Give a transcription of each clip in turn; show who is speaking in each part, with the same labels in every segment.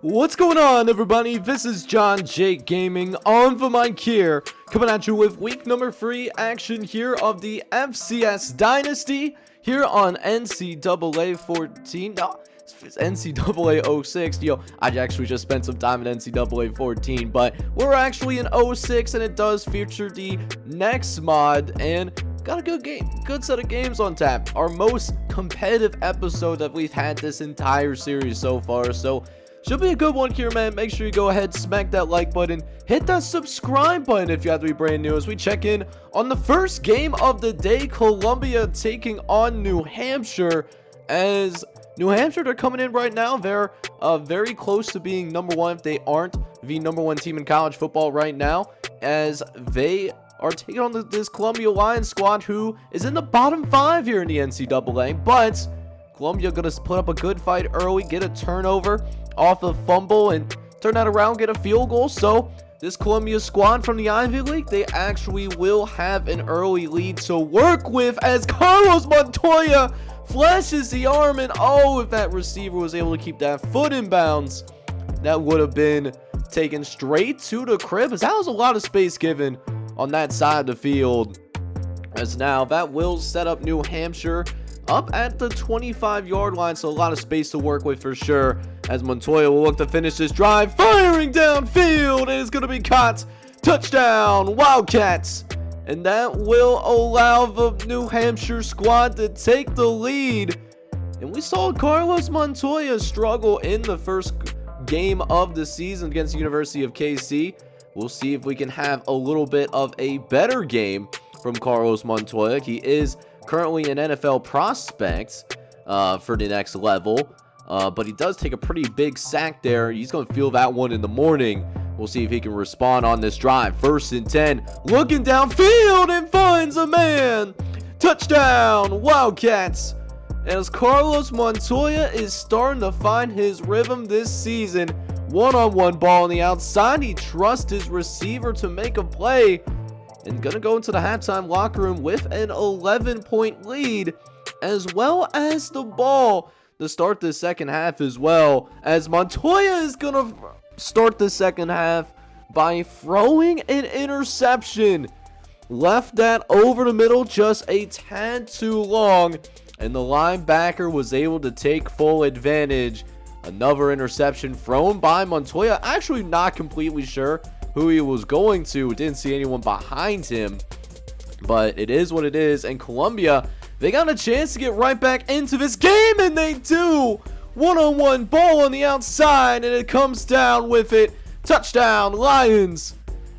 Speaker 1: What's going on, everybody? This is John Jake Gaming on the mic here, coming at you with week number 3 action here of the FCS Dynasty here on NCAA 14. No, it's NCAA 06. I actually just spent some time in NCAA 14, but we're actually in 06, and it does feature the next mod, and got a good set of games on tap. Our most competitive episode that we've had this entire series so far, so should be a good one here, man. Make sure you go ahead, smack that like button, hit that subscribe button if you have to be brand new as we check in on the first game of the day. Columbia taking on New Hampshire. As New Hampshire, they're coming in right now. They're very close to being number one if they aren't the number one team in college football right now, as they are taking on this Columbia Lions squad who is in the bottom 5 here in the NCAA, but Columbia gonna put up a good fight early, get a turnover off a fumble, and turn that around, get a field goal. So this Columbia squad from the Ivy League, they actually will have an early lead to work with as Carlos Montoya flashes the arm, and oh, if that receiver was able to keep that foot in bounds, that would have been taken straight to the crib, as that was a lot of space given on that side of the field. As now that will set up New Hampshire up at the 25-yard line, so a lot of space to work with for sure, as Montoya will look to finish this drive, firing downfield, and it's going to be caught. Touchdown, Wildcats. And that will allow the New Hampshire squad to take the lead. And we saw Carlos Montoya struggle in the first game of the season against the University of KC. We'll see if we can have a little bit of a better game from Carlos Montoya. He is currently an NFL prospect for the next level, but he does take a pretty big sack there. He's going to feel that one in the morning. We'll see if he can respond on this drive. 1st and 10, looking downfield and finds a man. Touchdown, Wildcats. As Carlos Montoya is starting to find his rhythm this season. One-on-one ball on the outside. He trusts his receiver to make a play, and gonna go into the halftime locker room with an 11-point lead, as well as the ball to start the second half as well, as Montoya is gonna start the second half by throwing an interception. Left that over the middle just a tad too long, and the linebacker was able to take full advantage. Another interception thrown by Montoya. Actually not completely sure who he was going to. Didn't see anyone behind him, but it is what it is. And Columbia, they got a chance to get right back into this game, and they do. One-on-one ball on the outside, and it comes down with it. Touchdown, Lions.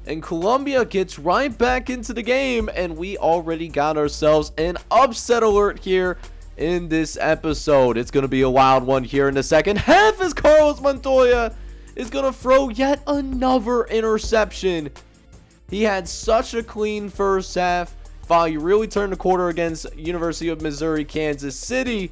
Speaker 1: And Columbia gets right back into the game, and we already got ourselves an upset alert here in this episode. It's going to be a wild one here in the second half, as Carlos Montoya is going to throw yet another interception. He had such a clean first half. While you really turned the quarter against University of Missouri, Kansas City,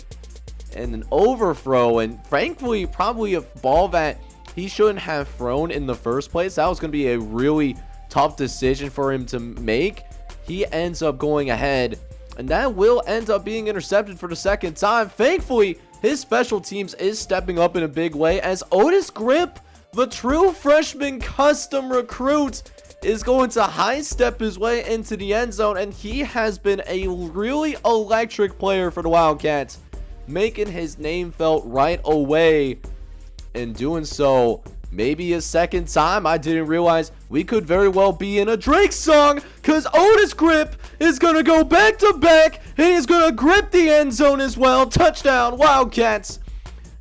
Speaker 1: and an overthrow, and frankly, probably a ball that he shouldn't have thrown in the first place. That was going to be a really tough decision for him to make. He ends up going ahead, and that will end up being intercepted for the second time. Thankfully, his special teams is stepping up in a big way, as Otis Grip, the true freshman custom recruit, is going to high step his way into the end zone, and he has been a really electric player for the Wildcats, making his name felt right away, and doing so maybe a second time. I didn't realize we could very well be in a Drake song, because Otis Grip is going to go back to back, and he's going to grip the end zone as well. Touchdown, Wildcats.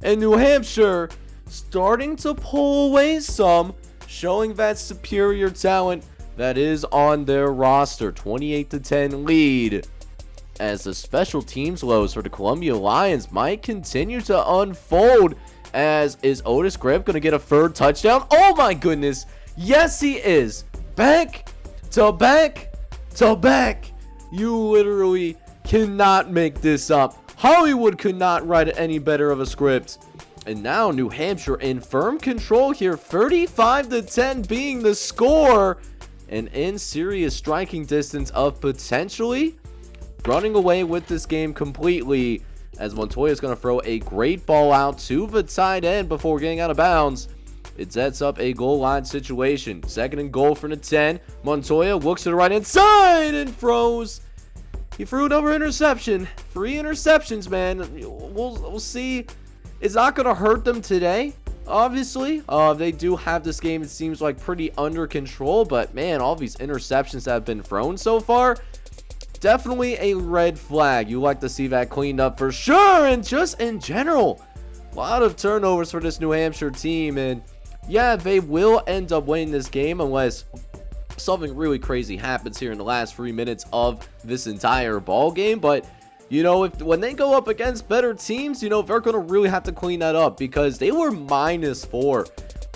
Speaker 1: And New Hampshire starting to pull away some, showing that superior talent that is on their roster. 28-10 lead, as the special teams lows for the Columbia Lions might continue to unfold. As is Otis Grip going to get a third touchdown? Oh my goodness, yes he is. Back to back to back. You literally cannot make this up. Hollywood could not write it any better of a script. And now New Hampshire in firm control here, 35-10 being the score, and in serious striking distance of potentially running away with this game completely, as Montoya is going to throw a great ball out to the tight end before getting out of bounds. it sets up a goal line situation. 2nd and goal from the 10. Montoya looks to the right hand side and throws. He threw another interception. 3 interceptions, man. We'll see. It's not going to hurt them today, obviously. They do have this game, it seems like, pretty under control. But, man, all these interceptions that have been thrown so far, definitely a red flag. You like to see that cleaned up for sure. And just in general, a lot of turnovers for this New Hampshire team. And, yeah, they will end up winning this game unless something really crazy happens here in the last 3 minutes of this entire ball game. But you know, when they go up against better teams, you know, they're going to really have to clean that up because they were -4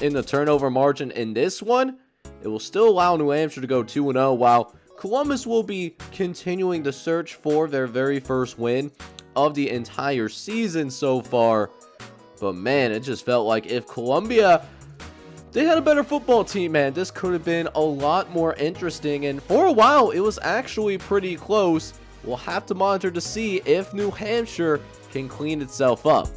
Speaker 1: in the turnover margin in this one. It will still allow New Hampshire to go 2-0, while Columbus will be continuing to search for their very first win of the entire season so far. But man, it just felt like if Columbia, they had a better football team, man, this could have been a lot more interesting. And for a while, it was actually pretty close. We'll have to monitor to see if New Hampshire can clean itself up.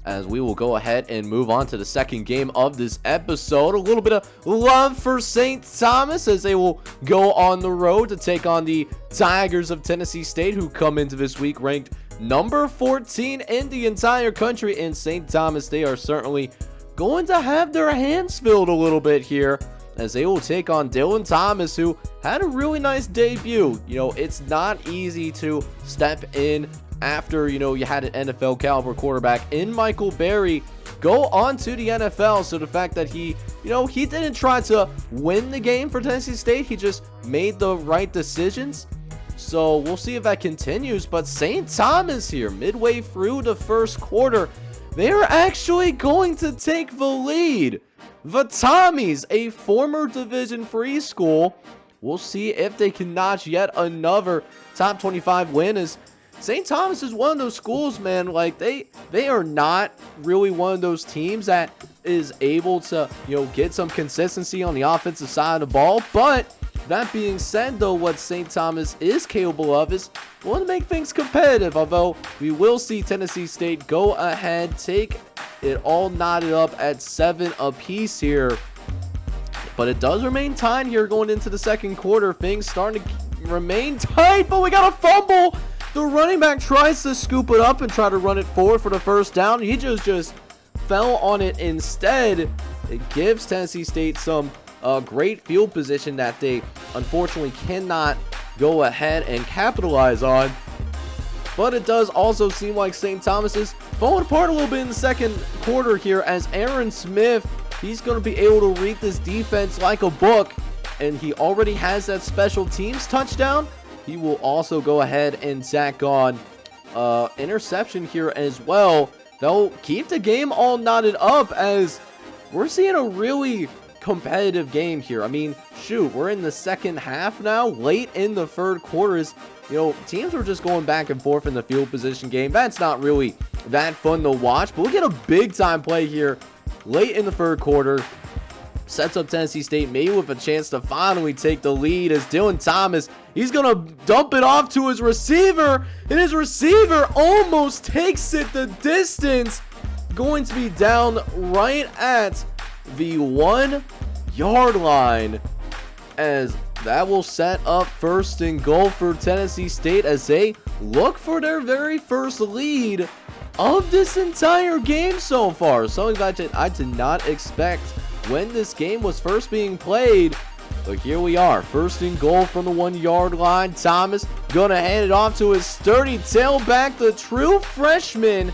Speaker 1: As we will go ahead and move on to the second game of this episode. A little bit of love for St. Thomas as they will go on the road to take on the Tigers of Tennessee State, who come into this week ranked number 14 in the entire country. In St. Thomas, they are certainly going to have their hands filled a little bit here, as they will take on Dylan Thomas, who had a really nice debut. You know, it's not easy to step in after, you know, you had an NFL caliber quarterback in Michael Berry go on to the NFL. So the fact that he, you know, he didn't try to win the game for Tennessee State, he just made the right decisions. So we'll see if that continues. But St. Thomas here, midway through the first quarter, they're actually going to take the lead. The Tommies, a former Division III school. We'll see if they can notch yet another top 25 win, as St. Thomas is one of those schools, man, like they are not really one of those teams that is able to, you know, get some consistency on the offensive side of the ball. But that being said, though, what St. Thomas is capable of is want to make things competitive, although we will see Tennessee State go ahead, take it all knotted up at 7 apiece here. But it does remain tight here going into the second quarter. Things starting to remain tight, but we got a fumble. The running back tries to scoop it up and try to run it forward for the first down. He just fell on it instead. It gives Tennessee State some great field position that they unfortunately cannot go ahead and capitalize on. But it does also seem like St. Thomas is falling apart a little bit in the second quarter here, as Aaron Smith, he's going to be able to read this defense like a book, and he already has that special teams touchdown. He will also go ahead and tack on interception here as well. They'll keep the game all knotted up, as we're seeing a really competitive game here. I mean, shoot, we're in the second half now, late in the third quarters. You know, teams are just going back and forth in the field position game. That's not really that fun to watch, but we'll get a big time play here late in the third quarter. Sets up Tennessee State maybe with a chance to finally take the lead, as Dylan Thomas, he's going to dump it off to his receiver, and his receiver almost takes it the distance. Going to be down right at the 1 yard line, as that will set up first and goal for Tennessee State as they look for their very first lead of this entire game so far. Something that I did not expect when this game was first being played. But here we are, first and goal from the 1 yard line. Thomas gonna hand it off to his sturdy tailback, the true freshman,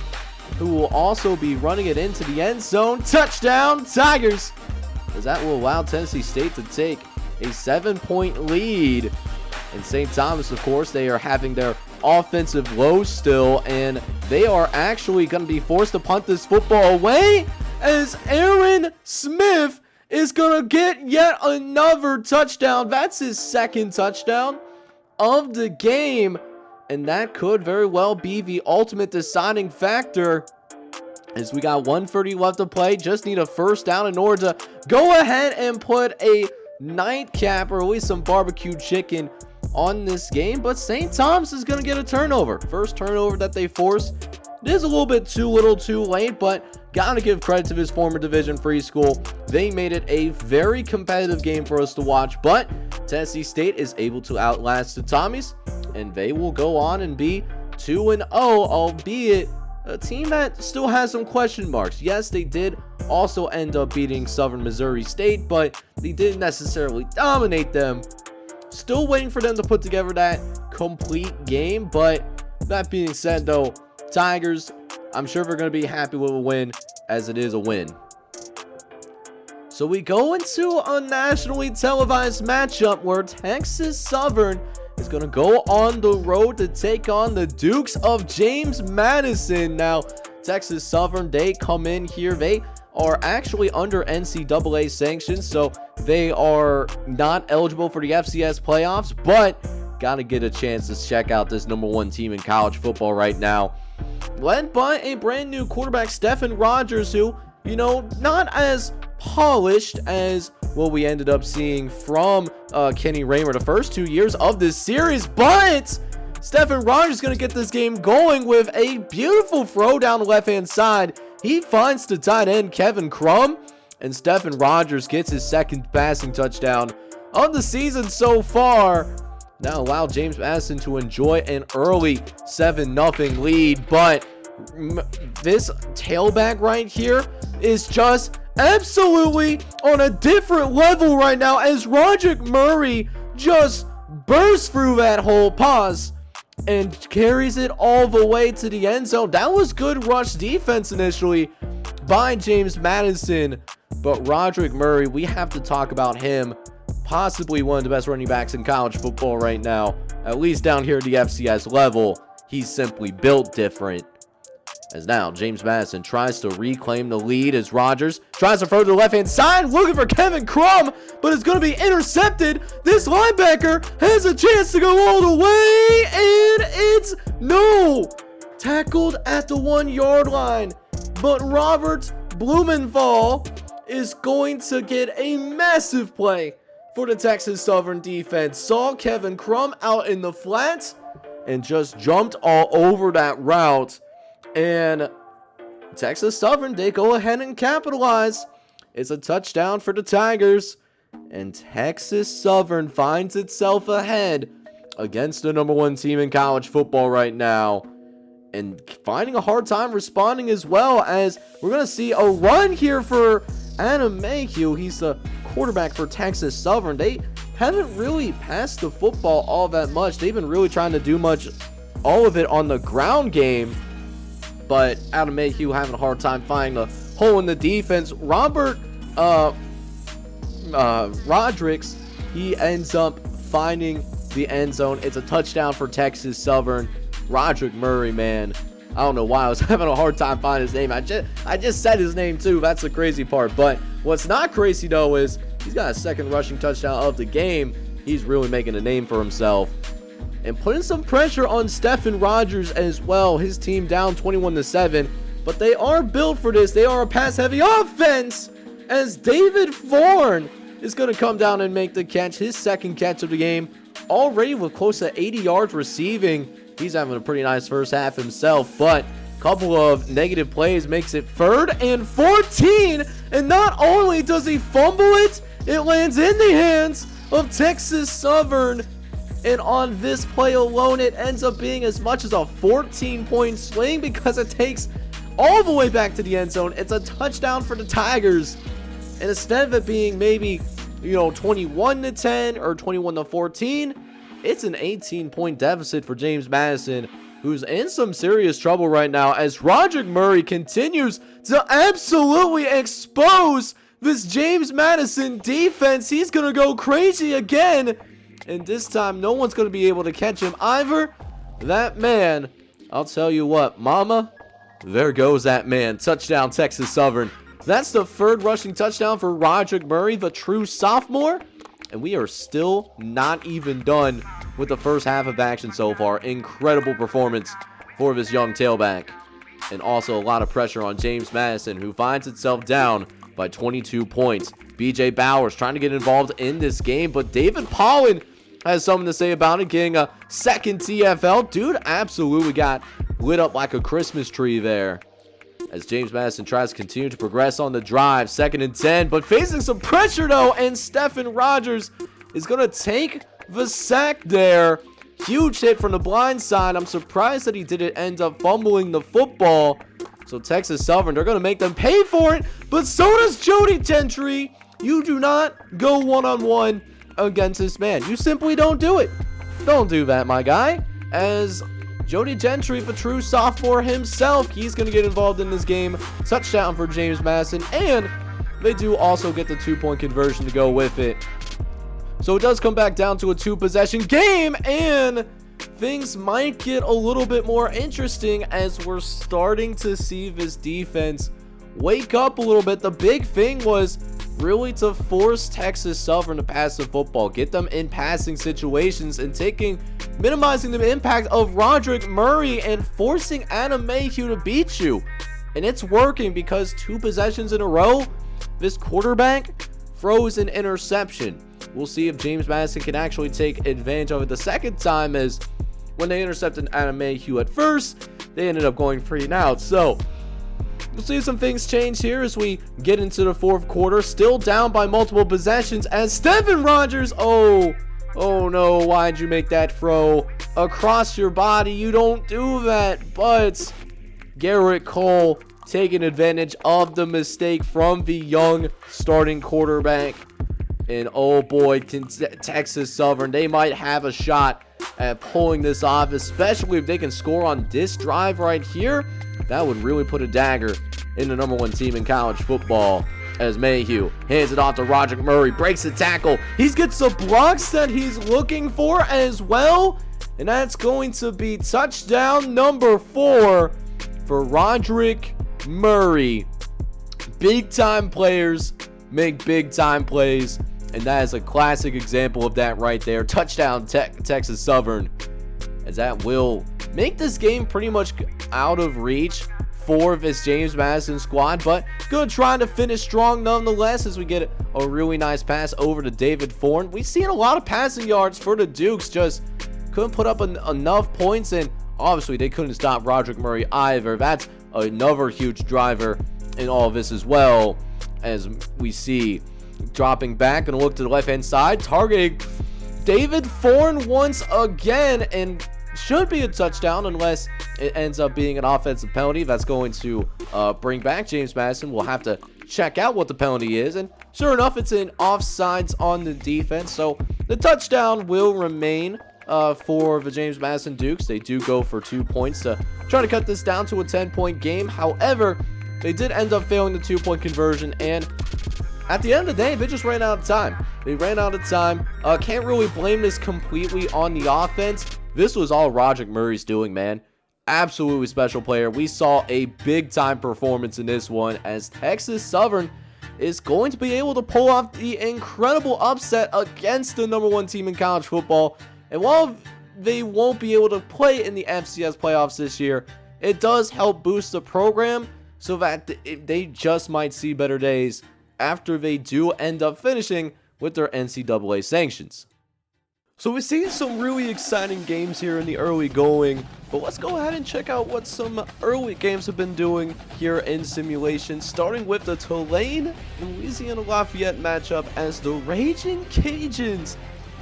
Speaker 1: who will also be running it into the end zone. Touchdown, Tigers, as that will allow Tennessee State to take a 7-point lead. And St. Thomas, of course, they are having their offensive lows still, and they are actually going to be forced to punt this football away, as Aaron Smith is going to get yet another touchdown. That's his second touchdown of the game, and that could very well be the ultimate deciding factor, as we got 1:30 left to play. Just need a first down in order to go ahead and put a nightcap, or at least some barbecue chicken, on this game. But St. Thomas is going to get a turnover. First turnover that they force It is a little bit too little too late, but gotta give credit to his former Division III school. They made it a very competitive game for us to watch, but Tennessee State is able to outlast the Tommies, and they will go on and be 2-0, albeit a team that still has some question marks. Yes, they did also end up beating Southern Missouri State, but they didn't necessarily dominate them. Still waiting for them to put together that complete game, but that being said though, Tigers, I'm sure they're going to be happy with a win, as it is a win. So we go into a nationally televised matchup where Texas Southern is going to go on the road to take on the Dukes of James Madison. Now, Texas Southern, they come in here. They are actually under NCAA sanctions, so they are not eligible for the FCS playoffs, but got to get a chance to check out this #1 team in college football right now. Led by a brand new quarterback, Stephen Rogers, who, not as polished as what we ended up seeing from Kenny Raymer the first 2 years of this series, but Stephen Rogers is going to get this game going with a beautiful throw down the left-hand side. He finds the tight end, Kevin Crum, and Stephen Rogers gets his second passing touchdown of the season so far. Now allow James Madison to enjoy an early 7-0 lead, but this tailback right here is just absolutely on a different level right now as Roderick Murray just bursts through that whole pause and carries it all the way to the end zone. That was good rush defense initially by James Madison, but Roderick Murray, we have to talk about him. Possibly one of the best running backs in college football right now, at least down here at the FCS level. He's simply built different. As now James Madison tries to reclaim the lead as Rogers tries to throw to the left-hand side, looking for Kevin Crum, but it's going to be intercepted. This linebacker has a chance to go all the way, and it's tackled at the 1-yard line. But Robert Blumenthal is going to get a massive play for the Texas Southern defense. Saw Kevin Crum out in the flats and just jumped all over that route. And Texas Southern, they go ahead and capitalize. It's a touchdown for the Tigers. And Texas Southern finds itself ahead against the #1 team in college football right now. And finding a hard time responding as well, as we're going to see a run here for Adam Mayhew. He's the quarterback for Texas Southern. They haven't really passed the football all that much. They've been really trying to do all of it on the ground game, but Adam Mayhew having a hard time finding a hole in the defense. Robert Rodricks, he ends up finding the end zone. It's a touchdown for Texas Southern. Roderick Murray, man, I don't know why I was having a hard time finding his name. I just said his name too. That's the crazy part. But what's not crazy though is he's got a second rushing touchdown of the game. He's really making a name for himself and putting some pressure on Stephen Rogers as well. His team down 21-7, but they are built for this. They are a pass-heavy offense as David Thorne is going to come down and make the catch, his second catch of the game, already with close to 80 yards receiving. He's having a pretty nice first half himself, but a couple of negative plays makes it 3rd and 14. And not only does he fumble it, it lands in the hands of Texas Southern. And on this play alone, it ends up being as much as a 14-point swing because it takes all the way back to the end zone. It's a touchdown for the Tigers. And instead of it being maybe, 21-10 or 21-14, it's an 18-point deficit for James Madison, who's in some serious trouble right now as Roderick Murray continues to absolutely expose this James Madison defense. He's going to go crazy again, and this time no one's going to be able to catch him either. That man, I'll tell you what, mama, there goes that man. Touchdown, Texas Southern. That's the 3rd rushing touchdown for Roderick Murray, the true sophomore. And we are still not even done with the first half of action so far. Incredible performance for this young tailback. And also a lot of pressure on James Madison, who finds itself down by 22 points. BJ Bowers trying to get involved in this game, but David Pollen has something to say about it, getting a second TFL. Dude absolutely got lit up like a Christmas tree there. As James Madison tries to continue to progress on the drive. 2nd and 10, but facing some pressure though, and Stephen Rogers is going to take the sack there. Huge hit from the blind side. I'm surprised that he didn't end up fumbling the football. So Texas Southern, they're going to make them pay for it, but so does Jody Gentry. You do not go one-on-one against this man. You simply don't do it. Don't do that, my guy. As Jody Gentry, the true sophomore himself, he's going to get involved in this game. Touchdown for James Madison, and they do also get the 2-point conversion to go with it. So it does come back down to a 2-possession game, and things might get a little bit more interesting as we're starting to see this defense wake up a little bit. The big thing was really to force Texas Southern to pass the football, get them in passing situations, and minimizing the impact of Roderick Murray and forcing Adam Mayhew to beat you. And it's working because 2 possessions in a row, this quarterback throws an interception. We'll see if James Madison can actually take advantage of it the second time, as when they intercepted Adam Mayhew at first, they ended up going 3 and out. So we'll see some things change here as we get into the 4th quarter. Still down by multiple possessions as Stephen Rogers, oh no, why'd you make that throw across your body? You don't do that. But Garrett Cole taking advantage of the mistake from the young starting quarterback. And oh boy, Texas Southern, they might have a shot at pulling this off, especially if they can score on this drive right here. That would really put a dagger in the #1 team in college football, as Mayhew hands it off to Roderick Murray, breaks the tackle. He gets the blocks that he's looking for as well, and that's going to be touchdown number 4 for Roderick Murray. Big time players make big time plays, and that is a classic example of that right there. Touchdown Texas Southern, as that will make this game pretty much out of reach for this James Madison squad, but good trying to finish strong nonetheless, as we get a really nice pass over to David Thorne. We've seen a lot of passing yards for the Dukes, just couldn't put up enough points, and obviously they couldn't stop Roderick Murray either. That's another huge driver in all of this as well, as we see dropping back and look to the left hand side, targeting David Thorne once again, and should be a touchdown unless it ends up being an offensive penalty. That's going to bring back James Madison. We'll have to check out what the penalty is, and sure enough, it's an offsides on the defense, so the touchdown will remain for the James Madison Dukes. They do go for 2 points to try to cut this down to a 10-point game. However, they did end up failing the 2-point conversion, and at the end of the day, they just ran out of time. They ran out of time. Can't really blame this completely on the offense. This was all Roderick Murray's doing, man. Absolutely special player. We saw a big-time performance in this one, as Texas Southern is going to be able to pull off the incredible upset against the #1 team in college football. And while they won't be able to play in the FCS playoffs this year, it does help boost the program so that they just might see better days after they do end up finishing with their NCAA sanctions. So we've seen some really exciting games here in the early going, but let's go ahead and check out what some early games have been doing here in simulation, starting with the Tulane and Louisiana Lafayette matchup, as the Raging Cajuns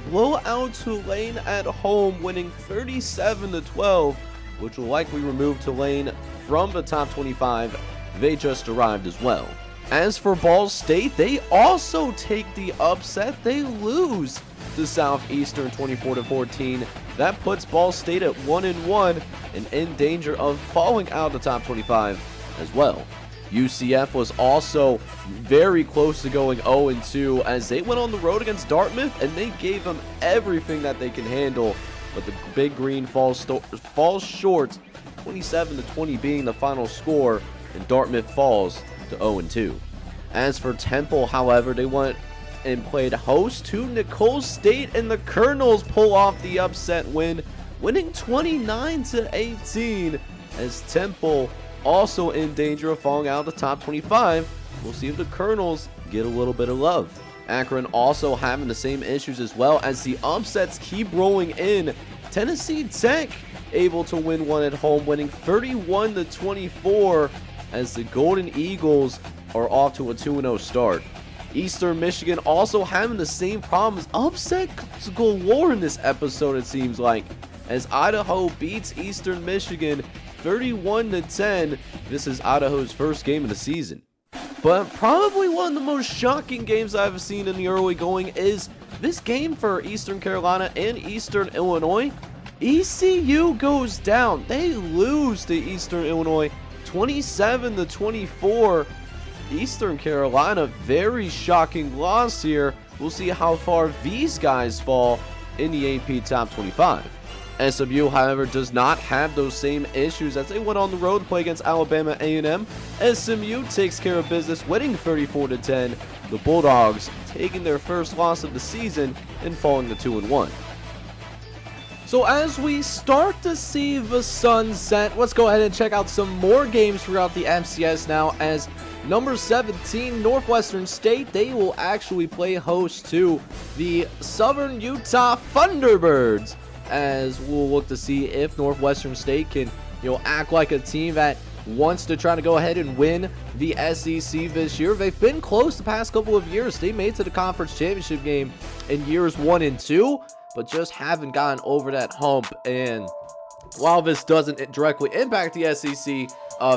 Speaker 1: blow out Tulane at home, winning 37-12, which will likely remove Tulane from the top 25. They just arrived as well. As for Ball State, they also take the upset. They lose to Southeastern 24-14. That puts Ball State at 1-1 and in danger of falling out of the top 25 as well. UCF was also very close to going 0-2 as they went on the road against Dartmouth, and they gave them everything that they can handle, but the Big Green falls short, 27-20 being the final score, and Dartmouth falls to 0-2. As for Temple, however, they went and played host to Nicole State, and the Colonels pull off the upset win, winning 29-18, as Temple also in danger of falling out of the top 25. We'll see if the Colonels get a little bit of love. Akron also having the same issues as well, as the upsets keep rolling in. Tennessee Tech able to win one at home, winning 31-24 as the Golden Eagles are off to a 2-0 start. Eastern Michigan also having the same problems. Upset galore in this episode, it seems like, as Idaho beats Eastern Michigan 31-10. This is Idaho's first game of the season. But probably one of the most shocking games I've seen in the early going is this game for Eastern Carolina and Eastern Illinois. ECU goes down. They lose to Eastern Illinois 27-24. Eastern Carolina, very shocking loss here. We'll see how far these guys fall in the AP Top 25. SMU, however, does not have those same issues as they went on the road to play against Alabama A&M. SMU takes care of business, winning 34-10. The Bulldogs taking their first loss of the season and falling to 2-1. So as we start to see the sun set, let's go ahead and check out some more games throughout the FCS now, as number 17, Northwestern State, they will actually play host to the Southern Utah Thunderbirds, as we'll look to see if Northwestern State can, act like a team that wants to try to go ahead and win the SEC this year. They've been close the past couple of years. They made it to the conference championship game in years 1 and 2, but just haven't gotten over that hump. And while this doesn't directly impact the SEC,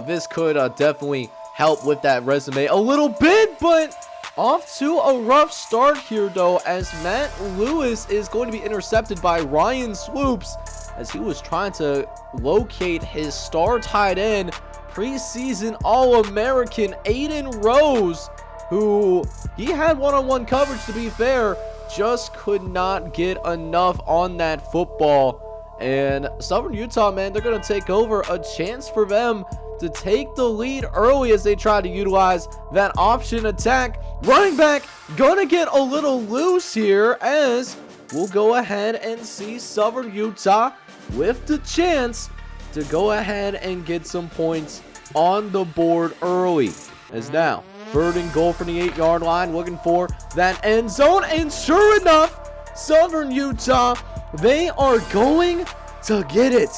Speaker 1: this could definitely help with that resume a little bit. But off to a rough start here, though, as Matt Lewis is going to be intercepted by Ryan Swoops as he was trying to locate his star tight end, preseason All-American Aiden Rose, who he had one-on-one coverage, to be fair, just could not get enough on that football. And Southern Utah, man, they're going to take over. A chance for them to take the lead early as they try to utilize that option attack. Running back gonna get a little loose here, as we'll go ahead and see Southern Utah with the chance to go ahead and get some points on the board early. As now, 3rd and goal from the 8-yard line, looking for that end zone, and sure enough, Southern Utah, they are going to get it.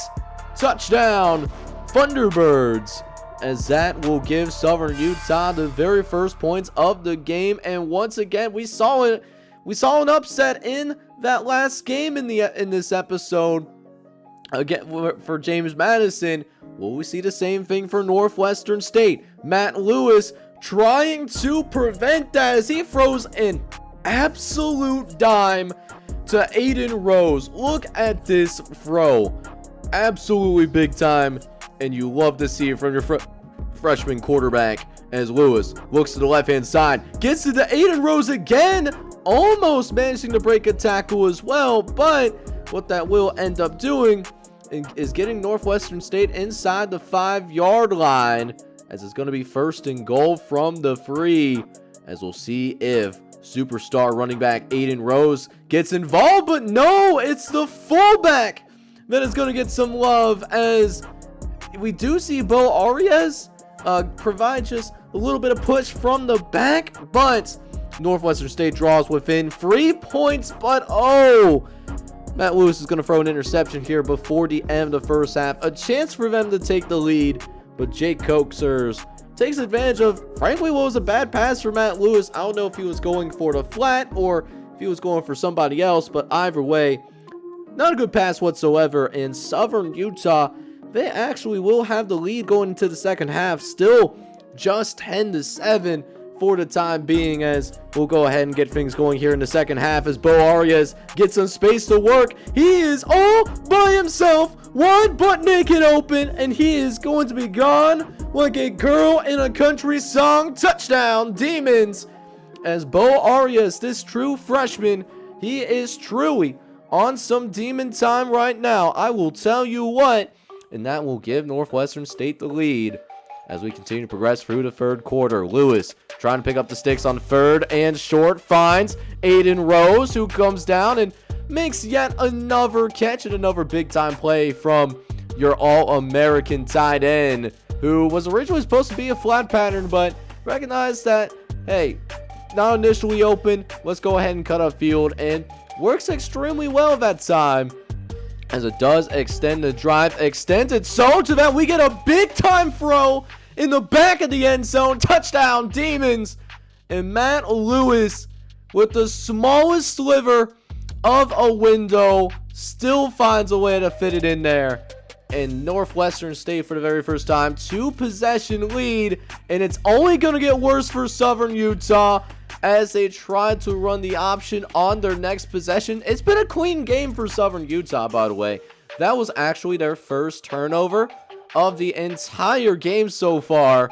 Speaker 1: Touchdown Thunderbirds, as that will give Southern Utah the very first points of the game. And once again, we saw an upset in that last game in this episode again for James Madison. Will we see the same thing for Northwestern State? Matt Lewis trying to prevent that as he throws an absolute dime to Aiden Rose. Look at this throw, absolutely big time. And you love to see it from your freshman quarterback, as Lewis looks to the left-hand side, gets to the Aiden Rose again, almost managing to break a tackle as well. But what that will end up doing is getting Northwestern State inside the 5-yard line, as it's going to be 1st and goal from the 3, as we'll see if superstar running back Aiden Rose gets involved. But no, it's the fullback that is going to get some love, as we do see Bo Arias provide just a little bit of push from the back, but Northwestern State draws within 3 points. But Matt Lewis is going to throw an interception here before the end of the first half. A chance for them to take the lead, but Jake Coaxers takes advantage of, frankly, what was a bad pass for Matt Lewis. I don't know if he was going for the flat or if he was going for somebody else, but either way, not a good pass whatsoever. And Southern Utah, they actually will have the lead going into the second half. Still just 10-7 for the time being, as we'll go ahead and get things going here in the second half as Bo Arias gets some space to work. He is all by himself, wide butt naked open, and he is going to be gone like a girl in a country song. Touchdown Demons, as Bo Arias, this true freshman, he is truly on some demon time right now, I will tell you what. And that will give Northwestern State the lead as we continue to progress through the 3rd quarter. Lewis trying to pick up the sticks on 3rd and short, finds Aiden Rose, who comes down and makes yet another catch, and another big-time play from your All-American tight end, who was originally supposed to be a flat pattern, but recognized that, hey, not initially open, let's go ahead and cut upfield, and works extremely well that time. as it does extend the drive. Extended so to that we get a big time throw in the back of the end zone. Touchdown, Demons. And Matt Lewis, with the smallest sliver of a window, still finds a way to fit it in there. And Northwestern State, for the very first time, 2-possession lead. And it's only going to get worse for Southern Utah as they try to run the option on their next possession. It's been a clean game for Southern Utah, by the way. That was actually their first turnover of the entire game so far.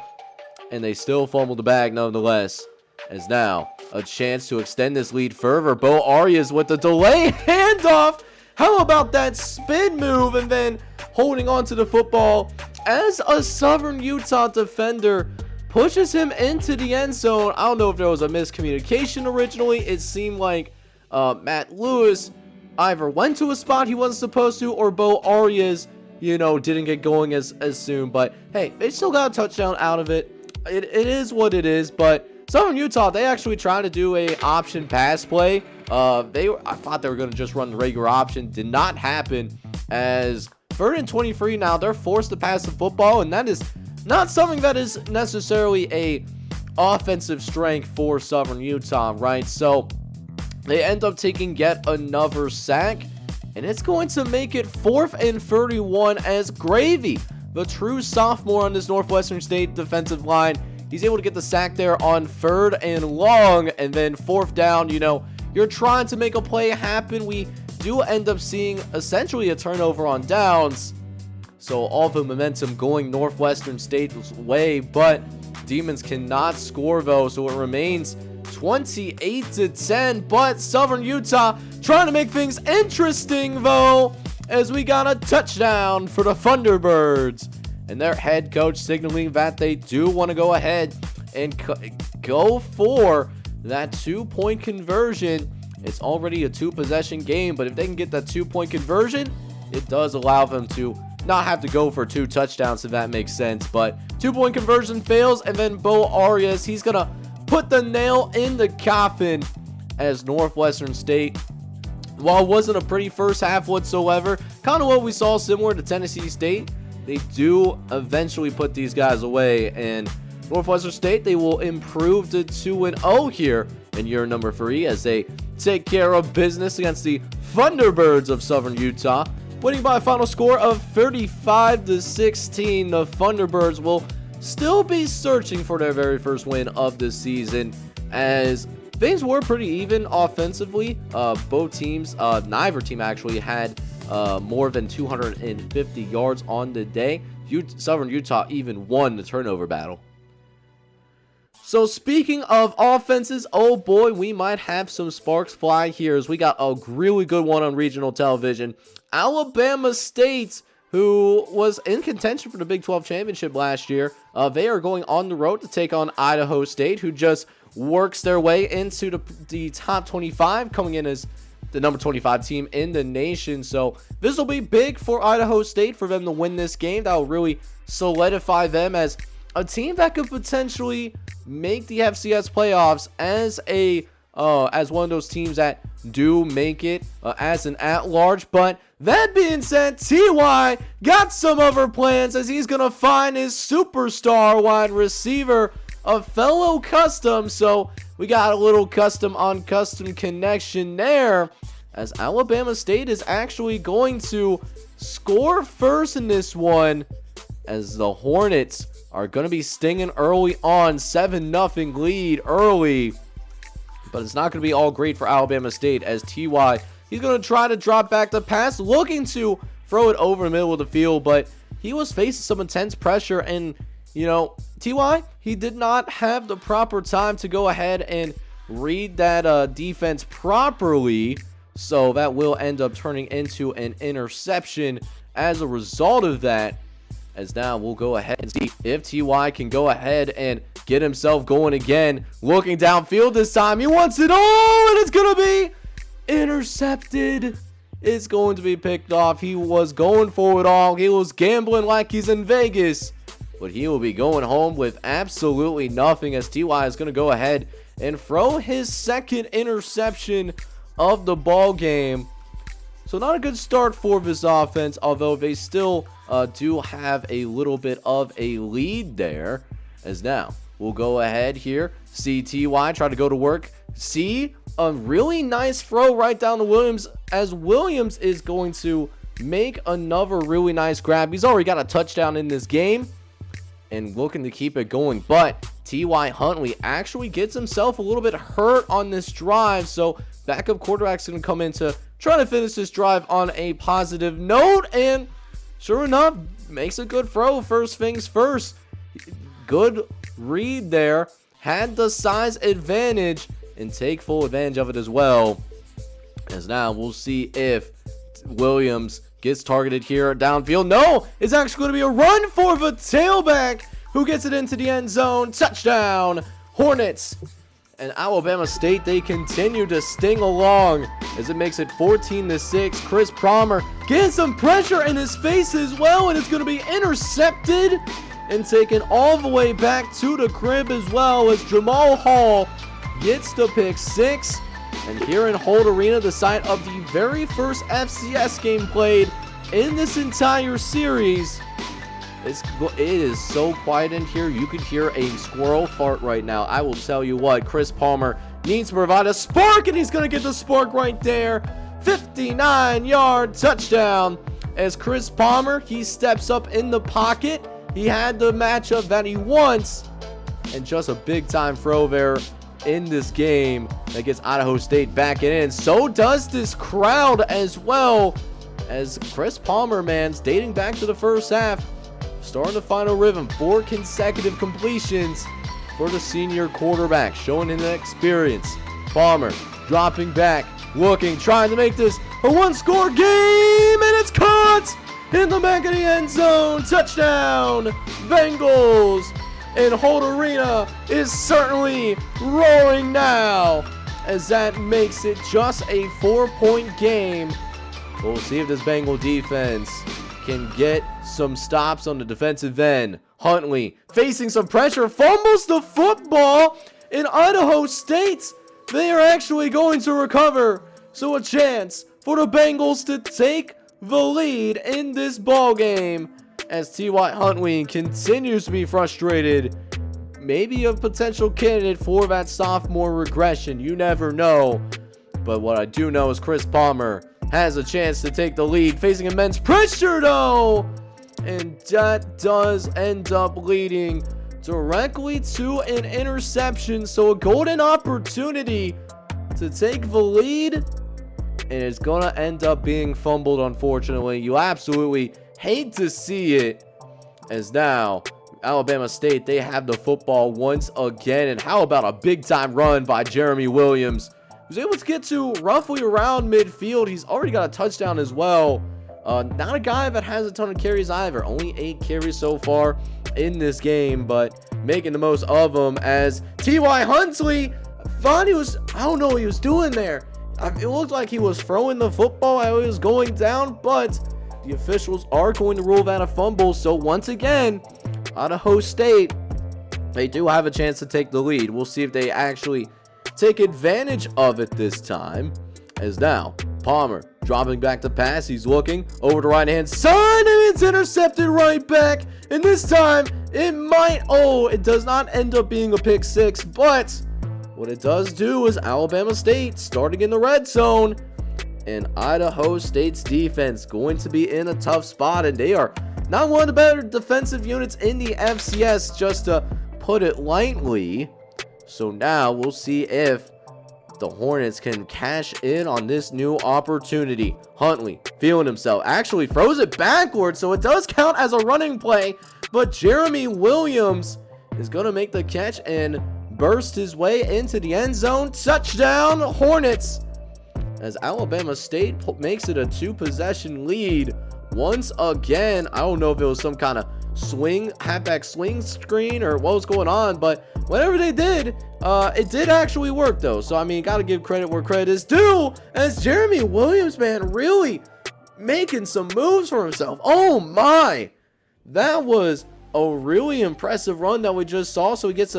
Speaker 1: And they still fumbled the bag nonetheless. As now, a chance to extend this lead further. Bo Arias with the delay handoff. How about that spin move and then holding on to the football as a Southern Utah defender pushes him into the end zone. I don't know if there was a miscommunication originally. It seemed like Matt Lewis either went to a spot he wasn't supposed to, or Bo Arias, didn't get going as soon. But hey, they still got a touchdown out of it. It is what it is. But Southern Utah, they actually tried to do a option pass play. I thought they were going to just run the regular option. Did not happen, as 3rd and 23 now. They're forced to pass the football, and that is not something that is necessarily a offensive strength for Southern Utah, right? So they end up taking yet another sack, and it's going to make it 4th and 31 as Gravy, the true sophomore on this Northwestern State defensive line, he's able to get the sack there on 3rd and long, and then 4th down. You're trying to make a play happen. We do end up seeing essentially a turnover on downs. So all the momentum going Northwestern State's way, but Demons cannot score though. So it remains 28-10, but Southern Utah trying to make things interesting though, as we got a touchdown for the Thunderbirds. And their head coach signaling that they do want to go ahead and go for that 2-point conversion. It's already a 2-possession game, but if they can get that 2-point conversion, it does allow them to not have to go for 2 touchdowns, if that makes sense. But 2-point conversion fails, and then Bo Arias, he's going to put the nail in the coffin as Northwestern State, while it wasn't a pretty first half whatsoever, kind of what we saw similar to Tennessee State, they do eventually put these guys away, and Northwestern State, they will improve to 2-0 here in year number 3 as they take care of business against the Thunderbirds of Southern Utah, winning by a final score of 35-16. The Thunderbirds will still be searching for their very first win of the season, as things were pretty even offensively. Both teams, neither team actually had more than 250 yards on the day. Southern Utah even won the turnover battle. So speaking of offenses, oh boy, we might have some sparks fly here, as we got a really good one on regional television. Alabama State, who was in contention for the Big 12 championship last year, they are going on the road to take on Idaho State, who just works their way into the top 25, coming in as the number 25 team in the nation. So this will be big for Idaho State for them to win this game. That will really solidify them as a team that could potentially make the FCS playoffs as one of those teams that do make it as an at-large. But that being said, TY got some other plans, as he's going to find his superstar wide receiver, a fellow custom. So we got a little custom on custom connection there, as Alabama State is actually going to score first in this one, as the Hornets are going to be stinging early on. 7-0 lead early. But it's not going to be all great for Alabama State, as TY, he's going to try to drop back the pass, looking to throw it over the middle of the field, but he was facing some intense pressure, and, TY, he did not have the proper time to go ahead and read that defense properly, so that will end up turning into an interception as a result of that. As now we'll go ahead and see if TY can go ahead and get himself going again. Looking downfield this time. He wants it all, and it's going to be intercepted. It's going to be picked off. He was going for it all. He was gambling like he's in Vegas, but he will be going home with absolutely nothing, as TY is going to go ahead and throw his second interception of the ball game. So not a good start for this offense, although they still do have a little bit of a lead there. As now, we'll go ahead here. CTY, try to go to work. See, a really nice throw right down to Williams, as Williams is going to make another really nice grab. He's already got a touchdown in this game and looking to keep it going. But T.Y. Huntley actually gets himself a little bit hurt on this drive. So backup quarterback's going to come in to try to finish this drive on a positive note. And sure enough, makes a good throw. First things first. Good read there. Had the size advantage and take full advantage of it as well. As now we'll see if Williams gets targeted here downfield. No, it's actually going to be a run for the tailback who gets it into the end zone. Touchdown, Hornets. And Alabama State, they continue to sting along as it makes it 14-6. Chris Palmer getting some pressure in his face as well, and it's going to be intercepted and taken all the way back to the crib as well, as Jamal Hall gets the pick six. And here in Holt Arena, the site of the very first FCS game played in this entire series, it is so quiet in here. You could hear a squirrel fart right now. I will tell you what, Chris Palmer needs to provide a spark, and he's going to get the spark right there. 59-yard touchdown as Chris Palmer, he steps up in the pocket. He had the matchup that he wants, and just a big-time throw there in this game that gets Idaho State back in. So does this crowd as well, as Chris Palmer, man, dating back to the first half, starting to find a rhythm. 4 consecutive completions for the senior quarterback, showing him the experience. Palmer dropping back, looking, trying to make this a one-score game, and it's caught in the back of the end zone. Touchdown, Bengals. And Holt Arena is certainly roaring now, as that makes it just a 4-point game. We'll see if this Bengal defense can get some stops on the defensive end. Huntley facing some pressure, fumbles the football, in Idaho State, they are actually going to recover. So a chance for the Bengals to take the lead in this ball game, as T.Y. Huntley continues to be frustrated. Maybe a potential candidate for that sophomore regression. You never know. But what I do know is Chris Palmer has a chance to take the lead, facing immense pressure though. And that does end up leading directly to an interception. So a golden opportunity to take the lead, and it's going to end up being fumbled, unfortunately. You absolutely hate to see it, as now Alabama State, they have the football once again. And how about a big-time run by Jeremy Williams, who's able to get to roughly around midfield. He's already got a touchdown as well. Not a guy that has a ton of carries either. Only 8 carries so far in this game, but making the most of them, as T.Y. Huntley thought he was, I don't know what he was doing there. It looked like he was throwing the football while he was going down, but the officials are going to rule that a fumble. So once again, Idaho State, they do have a chance to take the lead. We'll see if they actually take advantage of it this time, as now Palmer dropping back to pass. He's looking over the right hand side, and it's intercepted right back. And this time it might, it does not end up being a pick six, but what it does do is Alabama State starting in the red zone, and Idaho State's defense going to be in a tough spot, and they are not one of the better defensive units in the FCS, just to put it lightly. So now we'll see if the Hornets can cash in on this new opportunity. Huntley feeling himself, actually throws it backwards, so it does count as a running play, but Jeremy Williams is going to make the catch and burst his way into the end zone. Touchdown, Hornets, as Alabama State makes it a 2-possession lead once again. I don't know if it was some kind of halfback swing screen or what was going on, but whatever they did, it did actually work though. So I mean, gotta give credit where credit is due, as Jeremy Williams, man, really making some moves for himself. Oh my, that was a really impressive run that we just saw. So he gets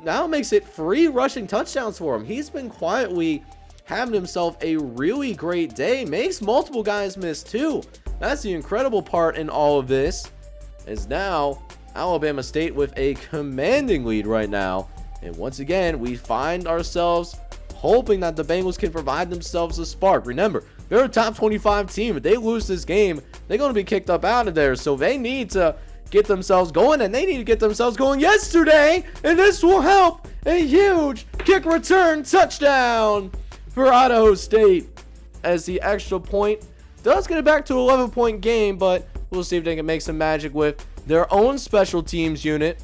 Speaker 1: now makes it 3 rushing touchdowns for him. He's been quietly having himself a really great day. Makes multiple guys miss too. That's the incredible part in all of this. As now Alabama State with a commanding lead right now. And once again, we find ourselves hoping that the Bengals can provide themselves a spark. Remember, they're a top 25 team. If they lose this game, they're going to be kicked up out of there. So they need to get themselves going, and they need to get themselves going yesterday. And this will help. A huge kick return touchdown for Idaho State, as the extra point does get it back to an 11-point game, but we'll see if they can make some magic with their own special teams unit,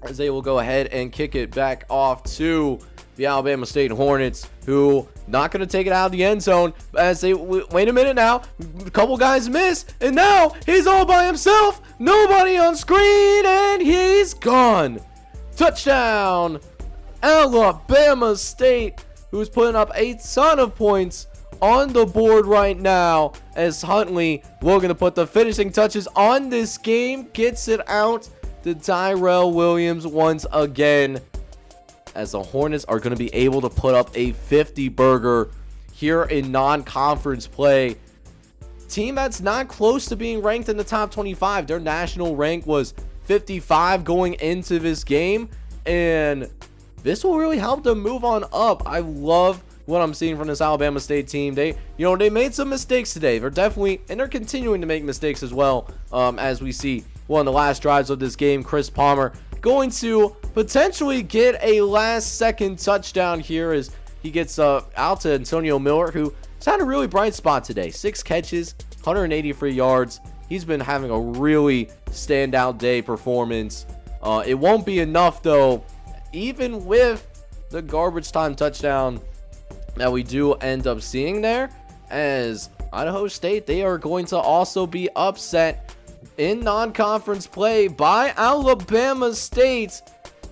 Speaker 1: as they will go ahead and kick it back off to the Alabama State Hornets, who not going to take it out of the end zone, as they wait a minute now, a couple guys miss, and now he's all by himself, nobody on screen, and he's gone. Touchdown Alabama State, who's putting up a ton of points on the board right now, as Huntley looking to put the finishing touches on this game, gets it out to Tyrell Williams once again, as the Hornets are going to be able to put up a 50-burger here in non-conference play. Team that's not close to being ranked in the top 25. Their national rank was 55 going into this game, and this will really help them move on up. I love what I'm seeing from this Alabama State team. They made some mistakes today. They're continuing to make mistakes as well, as we see one of the last drives of this game. Chris Palmer going to potentially get a last-second touchdown here, as he gets out to Antonio Miller, who's had a really bright spot today. 6 catches, 183 yards. He's been having a really standout day performance. It won't be enough, though, even with the garbage time touchdown that we do end up seeing there, as Idaho State, they are going to also be upset in non-conference play by Alabama State.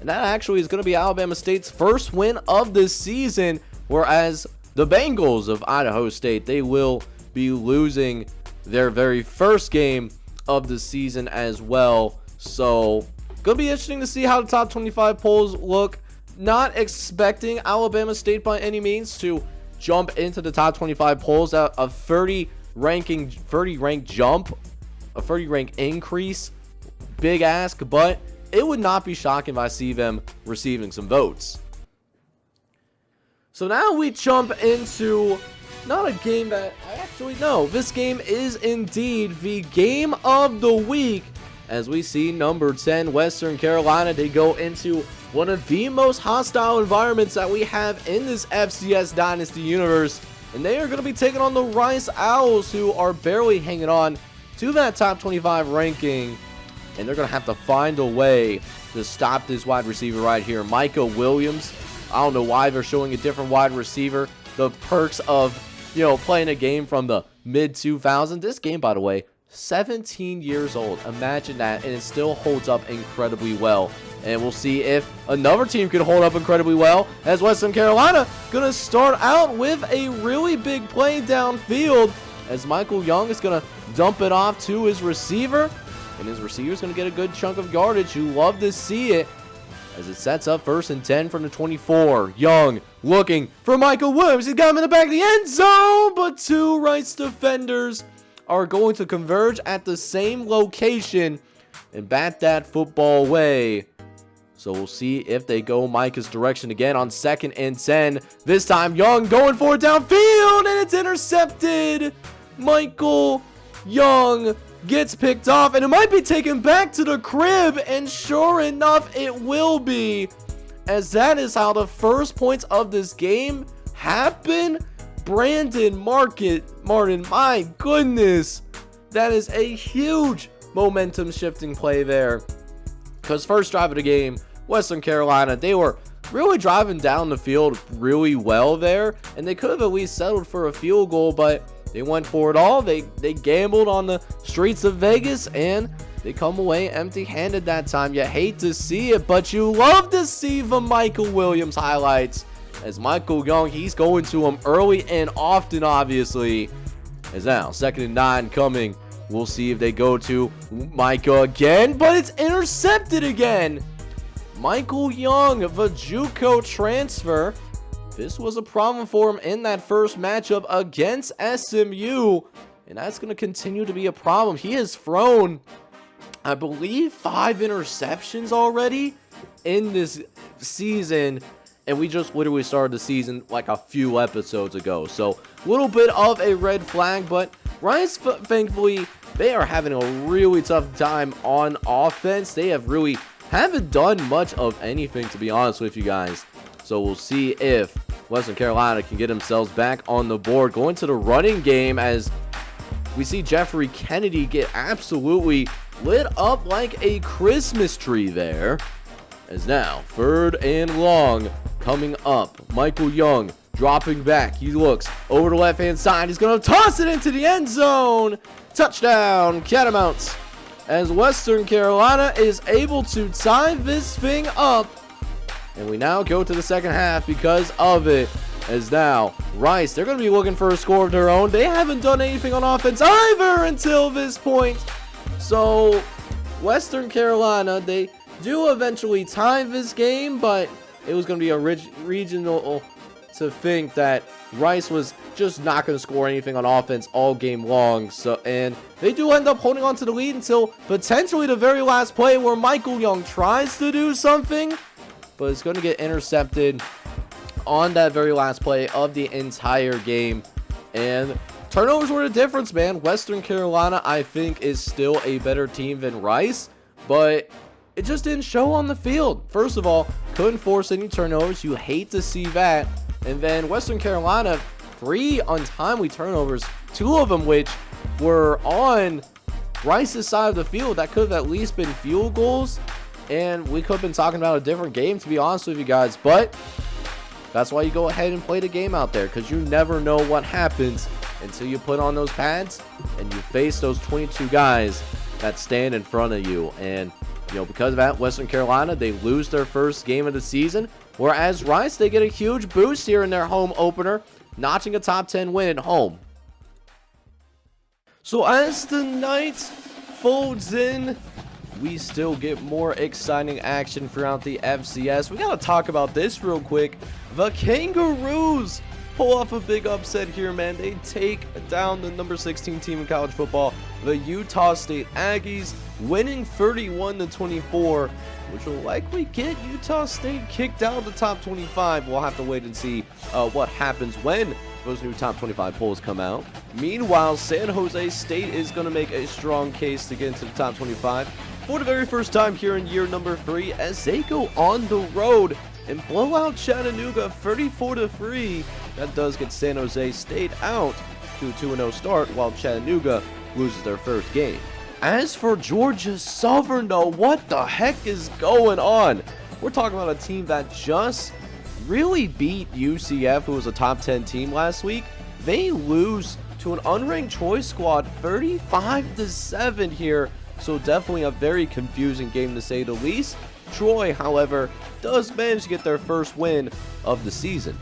Speaker 1: And that actually is going to be Alabama State's first win of the season, whereas the Bengals of Idaho State, they will be losing their very first game of the season as well. So, going to be interesting to see how the top 25 polls look. Not expecting Alabama State by any means to jump into the top 25 polls. A 30 rank jump, a 30 rank increase, big ask, but it would not be shocking if I see them receiving some votes. So now we jump into not a game that I actually know. This game is indeed the game of the week, as we see number 10 Western Carolina. They go into one of the most hostile environments that we have in this FCS Dynasty universe, and they are going to be taking on the Rice Owls, who are barely hanging on to that top 25 ranking, and they're going to have to find a way to stop this wide receiver right here, Micah Williams. I don't know why they're showing a different wide receiver. The perks of, playing a game from the mid-2000s. This game, by the way, 17 years old. Imagine that, and it still holds up incredibly well. And we'll see if another team can hold up incredibly well, as Western Carolina going to start out with a really big play downfield, as Michael Young is going to dump it off to his receiver, and his receiver is going to get a good chunk of yardage. You love to see it, as it sets up 1st and 10 from the 24. Young looking for Michael Williams. He's got him in the back of the end zone, but 2 Rice defenders are going to converge at the same location and bat that football away. So we'll see if they go Micah's direction again on 2nd and 10. This time, Young going for it downfield, and it's intercepted. Michael Young gets picked off, and it might be taken back to the crib, and sure enough, it will be, as that is how the first points of this game happen. Brandon Martin, my goodness, that is a huge momentum shifting play there, because first drive of the game, Western Carolina, they were really driving down the field really well there, and they could have at least settled for a field goal, but they went for it all. They gambled on the streets of Vegas, and they come away empty-handed that time. You hate to see it, but you love to see the Michael Williams highlights, as Michael Young, he's going to him early and often, obviously. As now 2nd and 9 coming. We'll see if they go to Micah again, but it's intercepted again. Michael Young, the JUCO transfer, this was a problem for him in that first matchup against SMU, and that's going to continue to be a problem. He has thrown, I believe, 5 interceptions already in this season, and we just literally started the season like a few episodes ago. So a little bit of a red flag, but Rice, thankfully, they are having a really tough time on offense. They haven't done much of anything, to be honest with you guys. So we'll see if Western Carolina can get themselves back on the board. Going to the running game as we see Jeffrey Kennedy get absolutely lit up like a Christmas tree there. As now, 3rd and long coming up. Michael Young dropping back. He looks over the left-hand side. He's going to toss it into the end zone. Touchdown, Catamounts. As Western Carolina is able to tie this thing up. And we now go to the second half because of it. As now, Rice, they're going to be looking for a score of their own. They haven't done anything on offense either until this point. So, Western Carolina, they do eventually tie this game, but it was going to be a regional to think that Rice was just not going to score anything on offense all game long. So, and they do end up holding on to the lead until potentially the very last play where Michael Young tries to do something, but it's going to get intercepted on that very last play of the entire game. And turnovers were the difference, man. Western Carolina, I think, is still a better team than Rice, but it just didn't show on the field. First of all, couldn't force any turnovers. You hate to see that. And then Western Carolina, 3 untimely turnovers, 2 of them which were on Rice's side of the field. That could have at least been field goals, and we could have been talking about a different game, to be honest with you guys. But that's why you go ahead and play the game out there, because you never know what happens until you put on those pads and you face those 22 guys that stand in front of you. And because of that, Western Carolina, they lose their first game of the season, whereas Rice, they get a huge boost here in their home opener, notching a top 10 win at home. So as the night folds in, we still get more exciting action throughout the FCS. We got to talk about this real quick. The Kangaroos pull off a big upset here, man. They take down the number 16 team in college football, the Utah State Aggies, winning 31-24, which will likely get Utah State kicked out of the top 25. We'll have to wait and see what happens when those new top 25 polls come out. Meanwhile, San Jose State is going to make a strong case to get into the top 25 for the very first time here in year number 3 as they go on the road and blow out Chattanooga 34-3. That does get San Jose State out to a 2-0 start, while Chattanooga loses their first game. As for Georgia Southern, though, what the heck is going on? We're talking about a team that just really beat UCF, who was a top 10 team last week. They lose to an unranked Troy squad 35-7 here. So definitely a very confusing game, to say the least. Troy, however, does manage to get their first win of the season.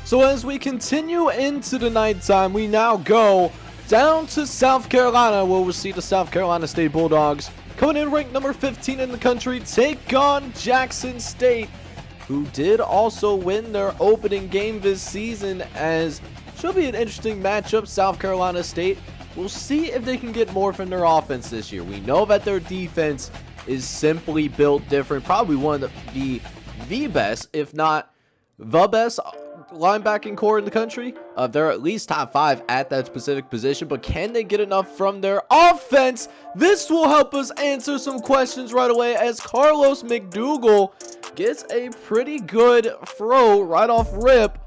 Speaker 1: So as we continue into the nighttime, we now go down to South Carolina, where we'll see the South Carolina State Bulldogs coming in ranked number 15 in the country, take on Jackson State, who did also win their opening game this season, as should be an interesting matchup. South Carolina State, we'll see if they can get more from their offense this year. We know that their defense is simply built different, probably one of the best, if not the best linebacking core in the country. They're at least top 5 at that specific position, but can they get enough from their offense? This will help us answer some questions right away, as Carlos McDougal gets a pretty good throw right off rip.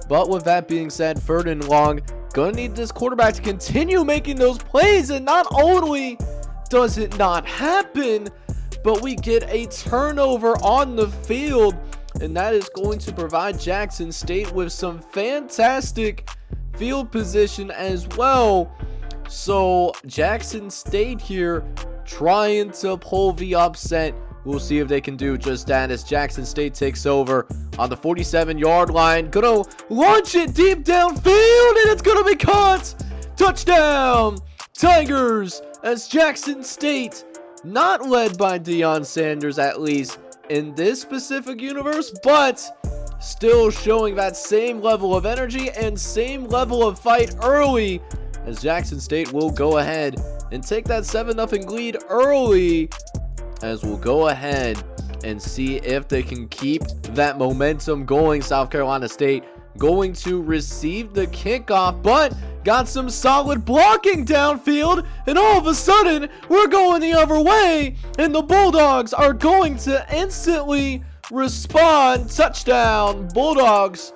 Speaker 1: But with that being said, 3rd and long, gonna need this quarterback to continue making those plays, and not only does it not happen, but we get a turnover on the field, and that is going to provide Jackson State with some fantastic field position as well. So Jackson State here trying to pull the upset. We'll see if they can do just that, as Jackson State takes over on the 47-yard line. Gonna launch it deep downfield, and it's gonna be caught. Touchdown, Tigers, as Jackson State, not led by Deion Sanders, at least in this specific universe, but still showing that same level of energy and same level of fight early, as Jackson State will go ahead and take that 7-0 lead early, as we'll go ahead and see if they can keep that momentum going. South Carolina State going to receive the kickoff, but got some solid blocking downfield, and all of a sudden we're going the other way, and the Bulldogs are going to instantly respond. Touchdown Bulldogs,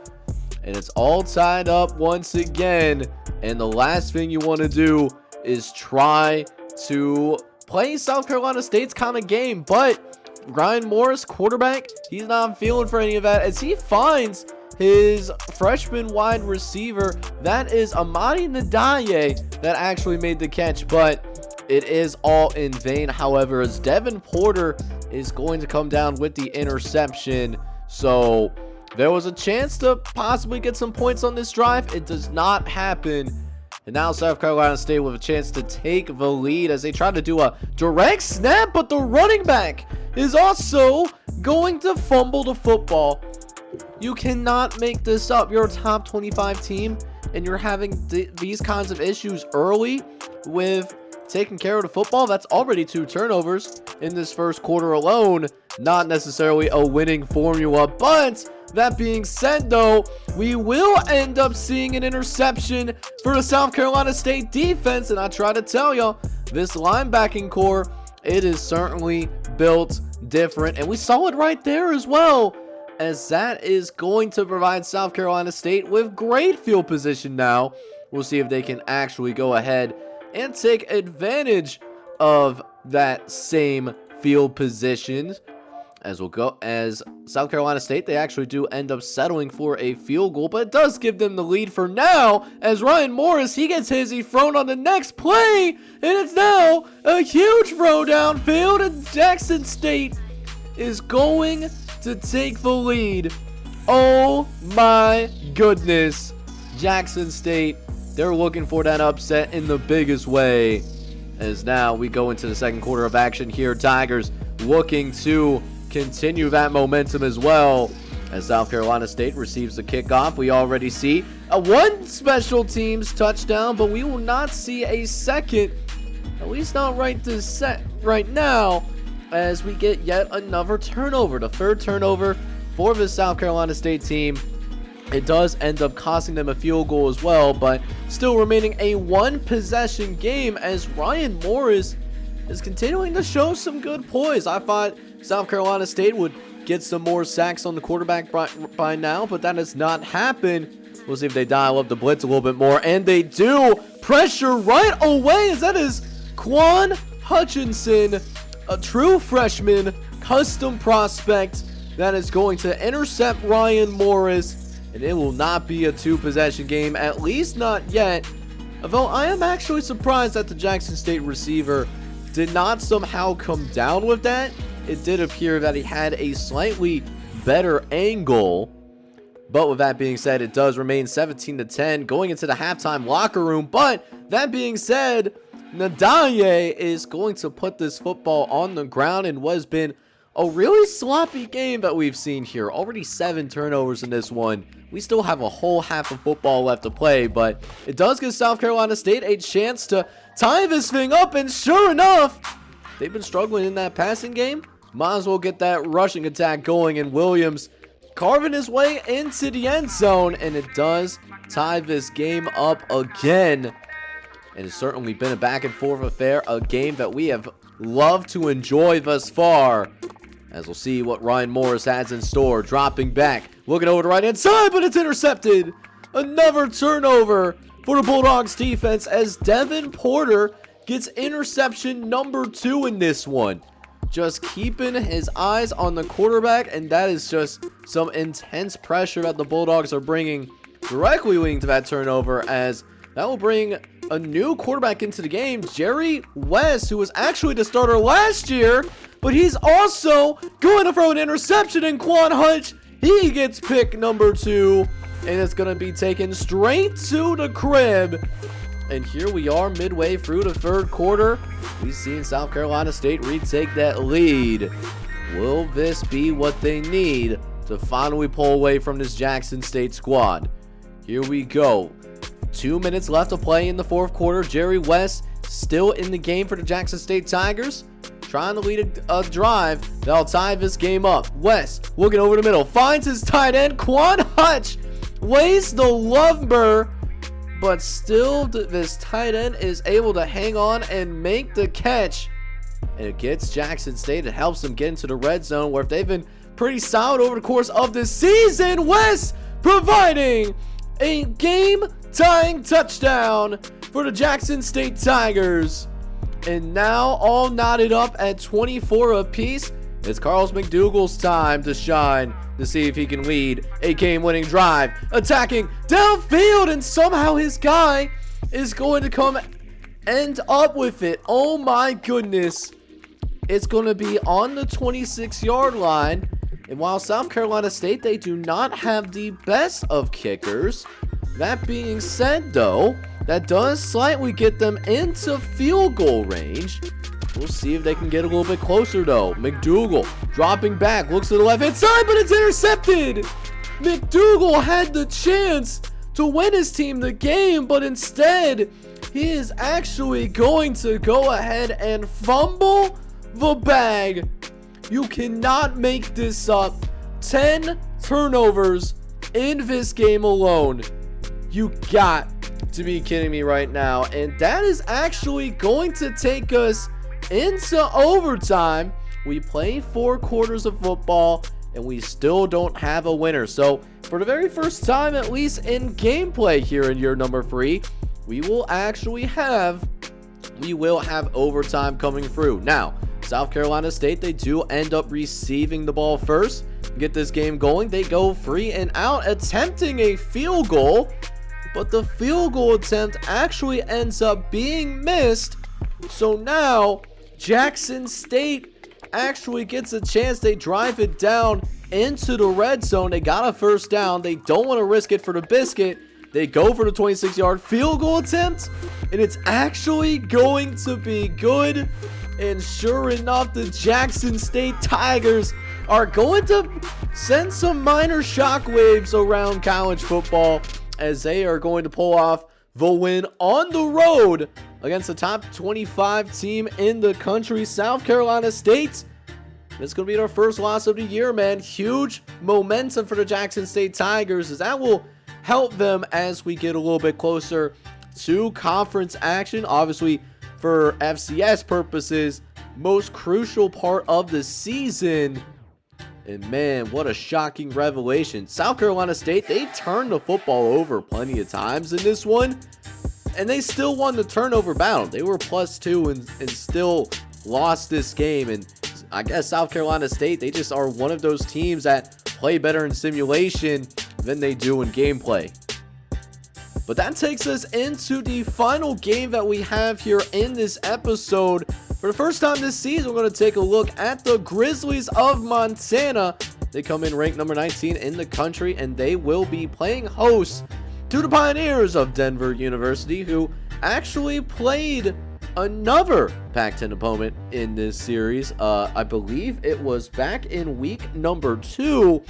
Speaker 1: and it's all tied up once again. And the last thing you want to do is try to play South Carolina State's kind of game, but Ryan Morris, quarterback, he's not feeling for any of that, as he finds his freshman wide receiver. That is Amadi Nadaye that actually made the catch, but it is all in vain. However, as Devin Porter is going to come down with the interception. So there was a chance to possibly get some points on this drive. It does not happen. And now South Carolina State with a chance to take the lead as they try to do a direct snap, but the running back is also going to fumble the football. You cannot make this up. You're a top 25 team, and you're having these kinds of issues early with taking care of the football. That's already 2 turnovers in this first quarter alone. Not necessarily a winning formula, but that being said, though, we will end up seeing an interception for the South Carolina State defense. And I try to tell y'all, this linebacking core, it is certainly built different. And we saw it right there as well, as that is going to provide South Carolina State with great field position now. We'll see if they can actually go ahead and take advantage of that same field position. As South Carolina State, they actually do end up settling for a field goal, but it does give them the lead for now, as Ryan Morris, he gets his, he thrown on the next play, and it's now a huge throw downfield, and Jackson State is going to take the lead. Oh my goodness. Jackson State, they're looking for that upset in the biggest way, as now we go into the second quarter of action here. Tigers looking to continue that momentum as well, as South Carolina State receives the kickoff. We already see one special teams touchdown, but we will not see a second, at least not right now, as we get yet another turnover, the 3rd turnover for the South Carolina State team. It does end up costing them a field goal as well, but still remaining a 1-possession game, as Ryan Morris is continuing to show some good poise. I thought South Carolina State would get some more sacks on the quarterback by now, but that has not happened. We'll see if they dial up the blitz a little bit more, and they do. Pressure right away, as that is Quan Hutchinson, a true freshman custom prospect that is going to intercept Ryan Morris, and it will not be a 2-possession game, at least not yet. Although I am actually surprised that the Jackson State receiver did not somehow come down with that. It did appear that he had a slightly better angle. But with that being said, it does remain 17-10 going into the halftime locker room. But that being said, Nadaye is going to put this football on the ground in what has been a really sloppy game that we've seen here. Already 7 turnovers in this one. We still have a whole half of football left to play, but it does give South Carolina State a chance to tie this thing up, and sure enough, they've been struggling in that passing game. Might as well get that rushing attack going, and Williams carving his way into the end zone, and it does tie this game up again. And it's certainly been a back and forth affair, a game that we have loved to enjoy thus far. As we'll see what Ryan Morris has in store. Dropping back, looking over the right hand side, but it's intercepted. Another turnover for the Bulldogs defense, as Devin Porter gets interception number 2 in this one. Just keeping his eyes on the quarterback, and that is just some intense pressure that the Bulldogs are bringing, directly leading to that turnover, as that will bring a new quarterback into the game, Jerry West, who was actually the starter last year, but he's also going to throw an interception, and Quan Hutch, he gets pick number 2, and it's going to be taken straight to the crib. And here we are midway through the 3rd quarter. We've seen South Carolina State retake that lead. Will this be what they need to finally pull away from this Jackson State squad. Here we go. 2 minutes left to play in the fourth quarter. Jerry West still in the game for the Jackson State Tigers, trying to lead a drive that'll tie this game up. West looking over the middle, finds his tight end, Quan Hutch, lays the lumber, but still this tight end is able to hang on and make the catch. And it gets Jackson State. It helps them get into the red zone, where they've been pretty solid over the course of this season. West providing a game-tying touchdown for the Jackson State Tigers. And now all knotted up at 24 apiece. It's Carlos McDougal's time to shine, to see if he can lead a game-winning drive. Attacking downfield, and somehow his guy is going to end up with it. Oh my goodness. It's going to be on the 26-yard line. And while South Carolina State, they do not have the best of kickers. That being said, though, that does slightly get them into field goal range. We'll see if they can get a little bit closer, though. McDougal dropping back, looks to the left-hand side, but it's intercepted. McDougal had the chance to win his team the game, but instead, he is actually going to go ahead and fumble the bag. You cannot make this up. 10 turnovers in this game alone. You got to be kidding me right now. And that is actually going to take us into overtime. We play 4 quarters of football and we still don't have a winner. So for the very first time, at least in gameplay here in year number 3, we will have overtime coming through. Now, South Carolina State, they do end up receiving the ball first. Get this game going. They go 3 and out, attempting a field goal, but the field goal attempt actually ends up being missed. So now Jackson State actually gets a chance. They drive it down into the red zone. They got a first down. They don't want to risk it for the biscuit. They go for the 26-yard field goal attempt, and it's actually going to be good. And sure enough, the Jackson State Tigers are going to send some minor shockwaves around college football, as they are going to pull off the win on the road against the top 25 team in the country, South Carolina State. This is going to be their first loss of the year, man. Huge momentum for the Jackson State Tigers, as that will help them as we get a little bit closer to conference action. Obviously, for FCS purposes, most crucial part of the season. And man, what a shocking revelation. South Carolina State, they turned the football over plenty of times in this one, and they still won the turnover battle. They were +2 and still lost this game. And I guess South Carolina State, they just are one of those teams that play better in simulation than they do in gameplay. But that takes us into the final game that we have here in this episode. For the first time this season, we're going to take a look at the Grizzlies of Montana. They come in ranked number 19 in the country, and they will be playing host to the Pioneers of Denver University, who actually played another Pac-10 opponent in this series. I believe it was back in week number 2.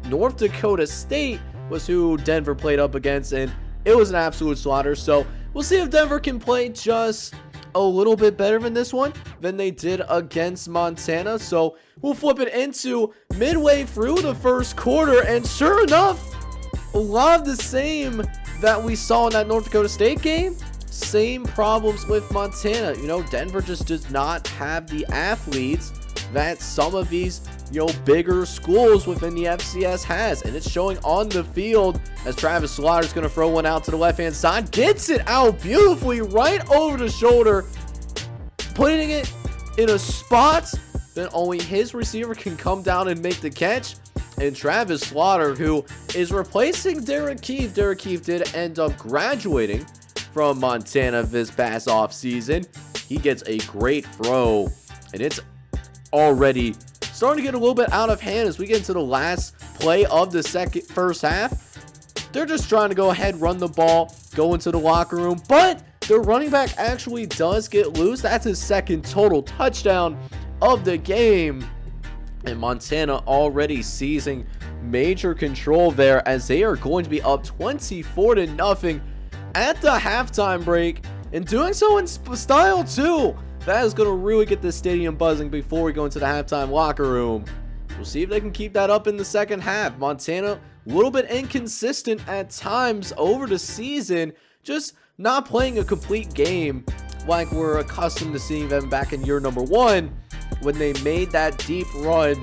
Speaker 1: North Dakota State was who Denver played up against, and it was an absolute slaughter. So we'll see if Denver can play just a little bit better than this one than they did against Montana. So we'll flip it into midway through the first quarter, and sure enough, a lot of the same that we saw in that North Dakota State game. Same problems with Montana. You know, Denver just does not have the athletes that some of these, bigger schools within the FCS has, and it's showing on the field as Travis Slaughter's going to throw one out to the left-hand side, gets it out beautifully right over the shoulder, putting it in a spot that only his receiver can come down and make the catch. And Travis Slaughter, who is replacing Derek Keefe. Derek Keefe did end up graduating from Montana this past offseason. He gets a great throw, and it's already starting to get a little bit out of hand as we get into the last play of the first half. They're just trying to go ahead, run the ball, go into the locker room, but their running back actually does get loose. That's his second total touchdown of the game. And Montana already seizing major control there as they are going to be up 24-0 at the halftime break, and doing so in style too. That is going to really get this stadium buzzing before we go into the halftime locker room. We'll see if they can keep that up in the second half. Montana, a little bit inconsistent at times over the season, just not playing a complete game like we're accustomed to seeing them back in year number 1 when they made that deep run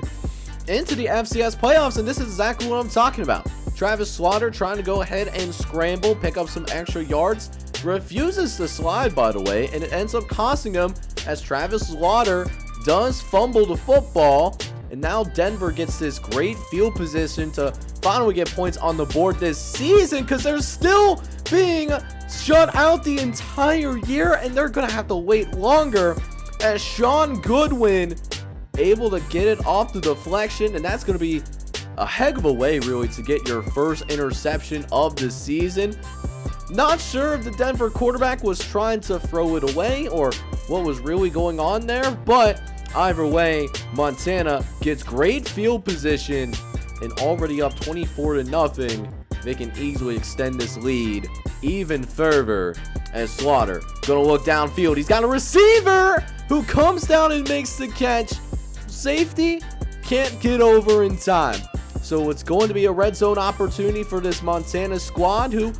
Speaker 1: into the FCS playoffs. And this is exactly what I'm talking about. Travis Slaughter trying to go ahead and scramble, pick up some extra yards, refuses to slide, by the way, and it ends up costing him as Travis Slaughter does fumble the football. And now Denver gets this great field position to finally get points on the board this season, because they're still being shut out the entire year, and they're going to have to wait longer, as Sean Goodwin able to get it off the deflection. And that's going to be a heck of a way, really, to get your first interception of the season. Not sure if the Denver quarterback was trying to throw it away or what was really going on there, but either way, Montana gets great field position and already up 24-0. They can easily extend this lead even further as Slaughter gonna look downfield. He's got a receiver who comes down and makes the catch. Safety can't get over in time. So it's going to be a red zone opportunity for this Montana squad, who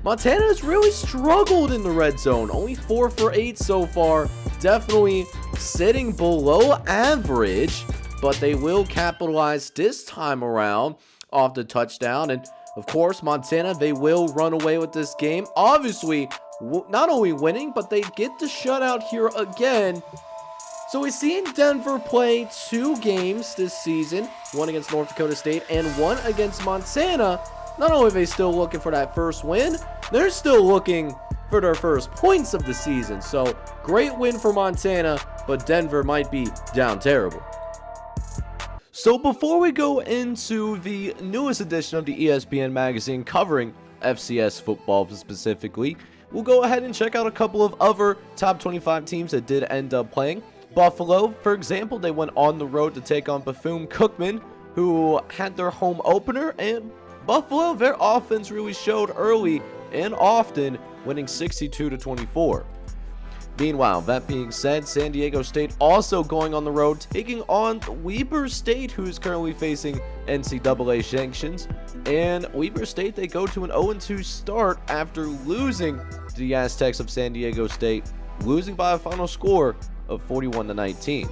Speaker 1: Montana has really struggled in the red zone. Only 4 for 8 so far. Definitely sitting below average, but they will capitalize this time around off the touchdown. And of course, Montana, they will run away with this game. Obviously, not only winning, but they get the shutout here again. So we've seen Denver play 2 games this season, one against North Dakota State and one against Montana. Not only are they still looking for that first win, they're still looking for their first points of the season. So great win for Montana, but Denver might be down terrible. So before we go into the newest edition of the ESPN magazine covering FCS football specifically, we'll go ahead and check out a couple of other top 25 teams that did end up playing. Buffalo, for example, they went on the road to take on Bethune-Cookman, who had their home opener, and Buffalo, their offense really showed early and often, winning 62-24. Meanwhile, that being said, San Diego State also going on the road, taking on Weber State, who is currently facing NCAA sanctions. And Weber State, they go to an 0-2 start after losing to the Aztecs of San Diego State, losing by a final score of 41-19.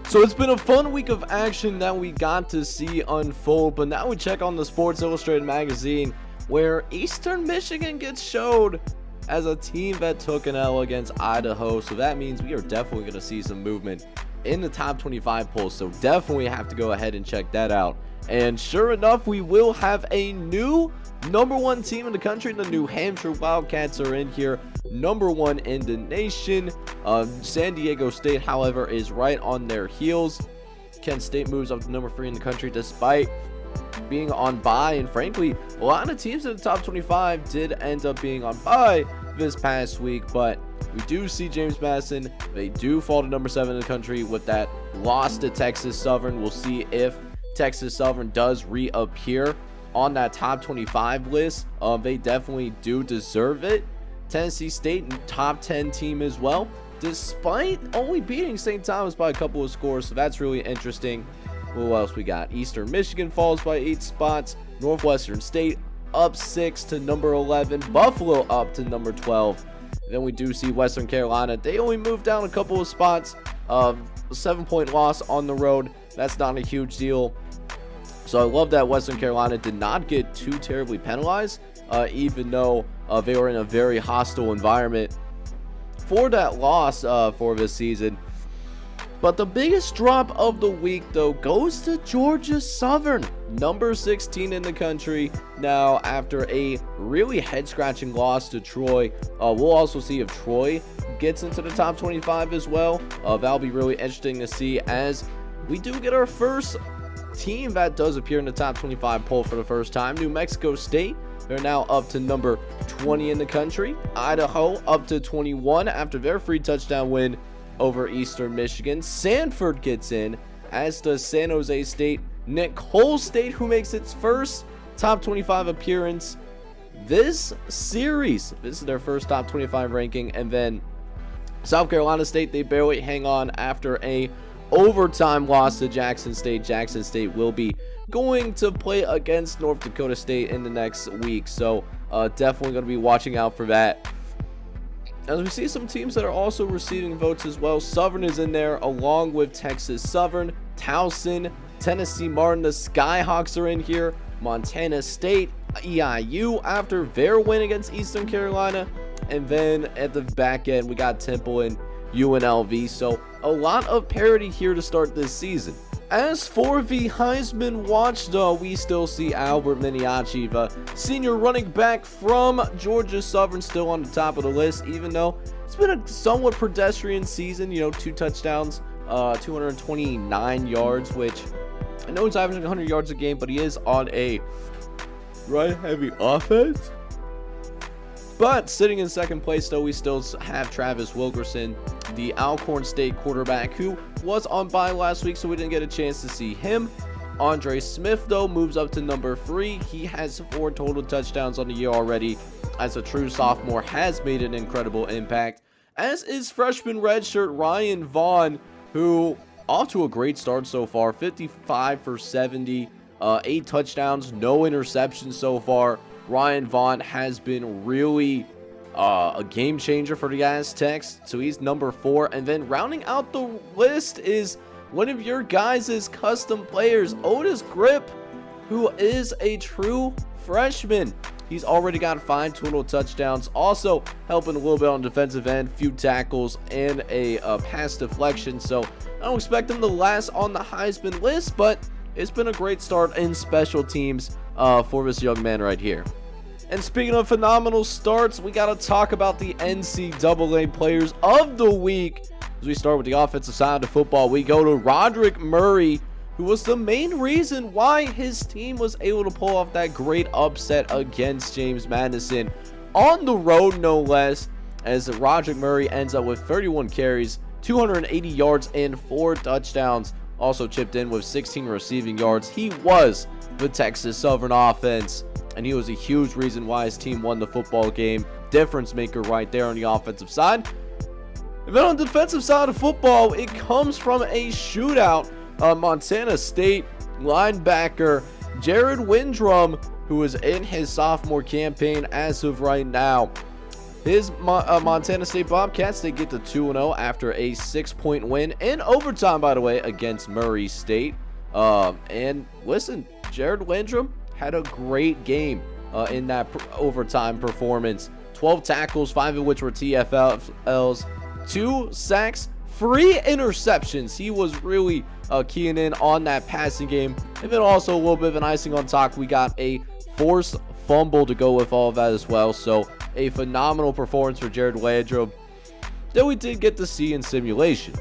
Speaker 1: So it's been a fun week of action that we got to see unfold, but now we check on the Sports Illustrated magazine, where Eastern Michigan gets showed as a team that took an L against Idaho. So that means we are definitely going to see some movement in the top 25 polls. So definitely have to go ahead and check that out. And sure enough, we will have a new number 1 team in the country. The New Hampshire Wildcats are in here, number 1 in the nation. San Diego State, however, is right on their heels. Kent State moves up to number 3 in the country despite being on bye, and frankly, a lot of teams in the top 25 did end up being on bye this past week. But we do see James Madison, they do fall to number 7 in the country with that loss to Texas Southern. We'll see if Texas Southern does reappear on that top 25 list. They definitely do deserve it. Tennessee State, top 10 team as well, despite only beating St. Thomas by a couple of scores. So that's really interesting. Who else we got? Eastern Michigan falls by 8 spots. Northwestern State up 6 to number 11. Buffalo up to number 12. Then we do see Western Carolina. They only moved down a couple of spots. 7-point loss on the road. That's not a huge deal. So I love that Western Carolina did not get too terribly penalized, even though they were in a very hostile environment for that loss for this season. But the biggest drop of the week, though, goes to Georgia Southern, number 16 in the country. Now, after a really head-scratching loss to Troy, we'll also see if Troy gets into the top 25 as well. That'll be really interesting to see, as we do get our first team that does appear in the top 25 poll for the first time. New Mexico State, they're now up to number 20 in the country. Idaho up to 21 after their free touchdown win over Eastern Michigan. Sanford gets in, as does San Jose State Nicole State, who makes its first top 25 appearance this series. This is their first top 25 ranking. And then South Carolina State, they barely hang on after a overtime loss to Jackson State. Jackson State will be going to play against North Dakota State in the next week, so definitely going to be watching out for that. As we see some teams that are also receiving votes as well. Southern is in there along with Texas Southern, Towson, Tennessee Martin. The Skyhawks are in here. Montana State, EIU after their win against Eastern Carolina. And then at the back end, we got Temple and UNLV. So a lot of parity here to start this season. As for the Heisman watch, though, we still see Albert Miniachi, the senior running back from Georgia Southern, still on the top of the list, even though it's been a somewhat pedestrian season. 2 touchdowns, 229 yards, which I know he's averaging 100 yards a game, but he is on a run-heavy offense. But sitting in second place, though, we still have Travis Wilkerson, the Alcorn State quarterback, who was on bye last week, so we didn't get a chance to see him. Andre Smith, though, moves up to number 3. He has 4 total touchdowns on the year already. As a true sophomore, has made an incredible impact. As is freshman redshirt Ryan Vaughn, who off to a great start so far. 55 for 70, 8 touchdowns, no interceptions so far. Ryan Vaughn has been really a game changer for the Aztecs, so he's number 4. And then rounding out the list is one of your guys' custom players, Otis Grip, who is a true freshman. He's already got 5 total touchdowns, also helping a little bit on defensive end, few tackles, and a pass deflection. So I don't expect him to last on the Heisman list, but it's been a great start in special teams for this young man right here. And speaking of phenomenal starts, we got to talk about the NCAA Players of the Week. As we start with the offensive side of football, we go to Roderick Murray, who was the main reason why his team was able to pull off that great upset against James Madison on the road, no less, as Roderick Murray ends up with 31 carries, 280 yards, and 4 touchdowns. Also chipped in with 16 receiving yards. He was the Texas Southern offense, and he was a huge reason why his team won the football game. Difference maker right there on the offensive side. And then on the defensive side of football, it comes from a shootout. Montana State linebacker Jared Windrum, who is in his sophomore campaign as of right now. His Montana State Bobcats, they get to 2-0 after a 6-point win in overtime, by the way, against Murray State. And listen, Jared Windrum had a great game in that overtime performance. 12 tackles, 5 of which were TFLs, 2 sacks, 3 interceptions. He was really keying in on that passing game. And then also a little bit of an icing on top, we got a forced fumble to go with all of that as well. So a phenomenal performance for Jared Windrum that we did get to see in simulation.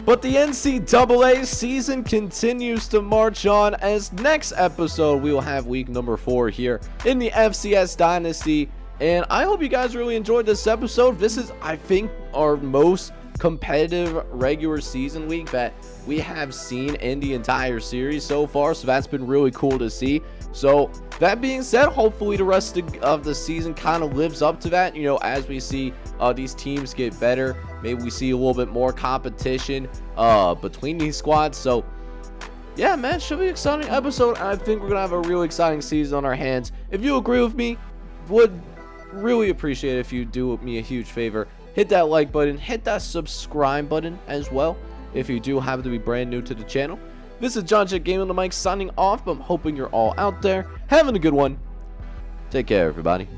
Speaker 1: But the NCAA season continues to march on, as next episode we will have week number 4 here in the FCS Dynasty. And I hope you guys really enjoyed this episode. This is, I think, our most competitive regular season week that we have seen in the entire series so far, so that's been really cool to see. So that being said, hopefully the rest of the season kind of lives up to that, as we see these teams get better. Maybe we see a little bit more competition between these squads. So yeah, man, should be an exciting episode, and I think we're gonna have a really exciting season on our hands. If you agree with me, would really appreciate it if you do me a huge favor. Hit that like button, hit that subscribe button as well if you do happen to be brand new to the channel. This is John J Gaming on the mic signing off, but I'm hoping you're all out there having a good one. Take care, everybody.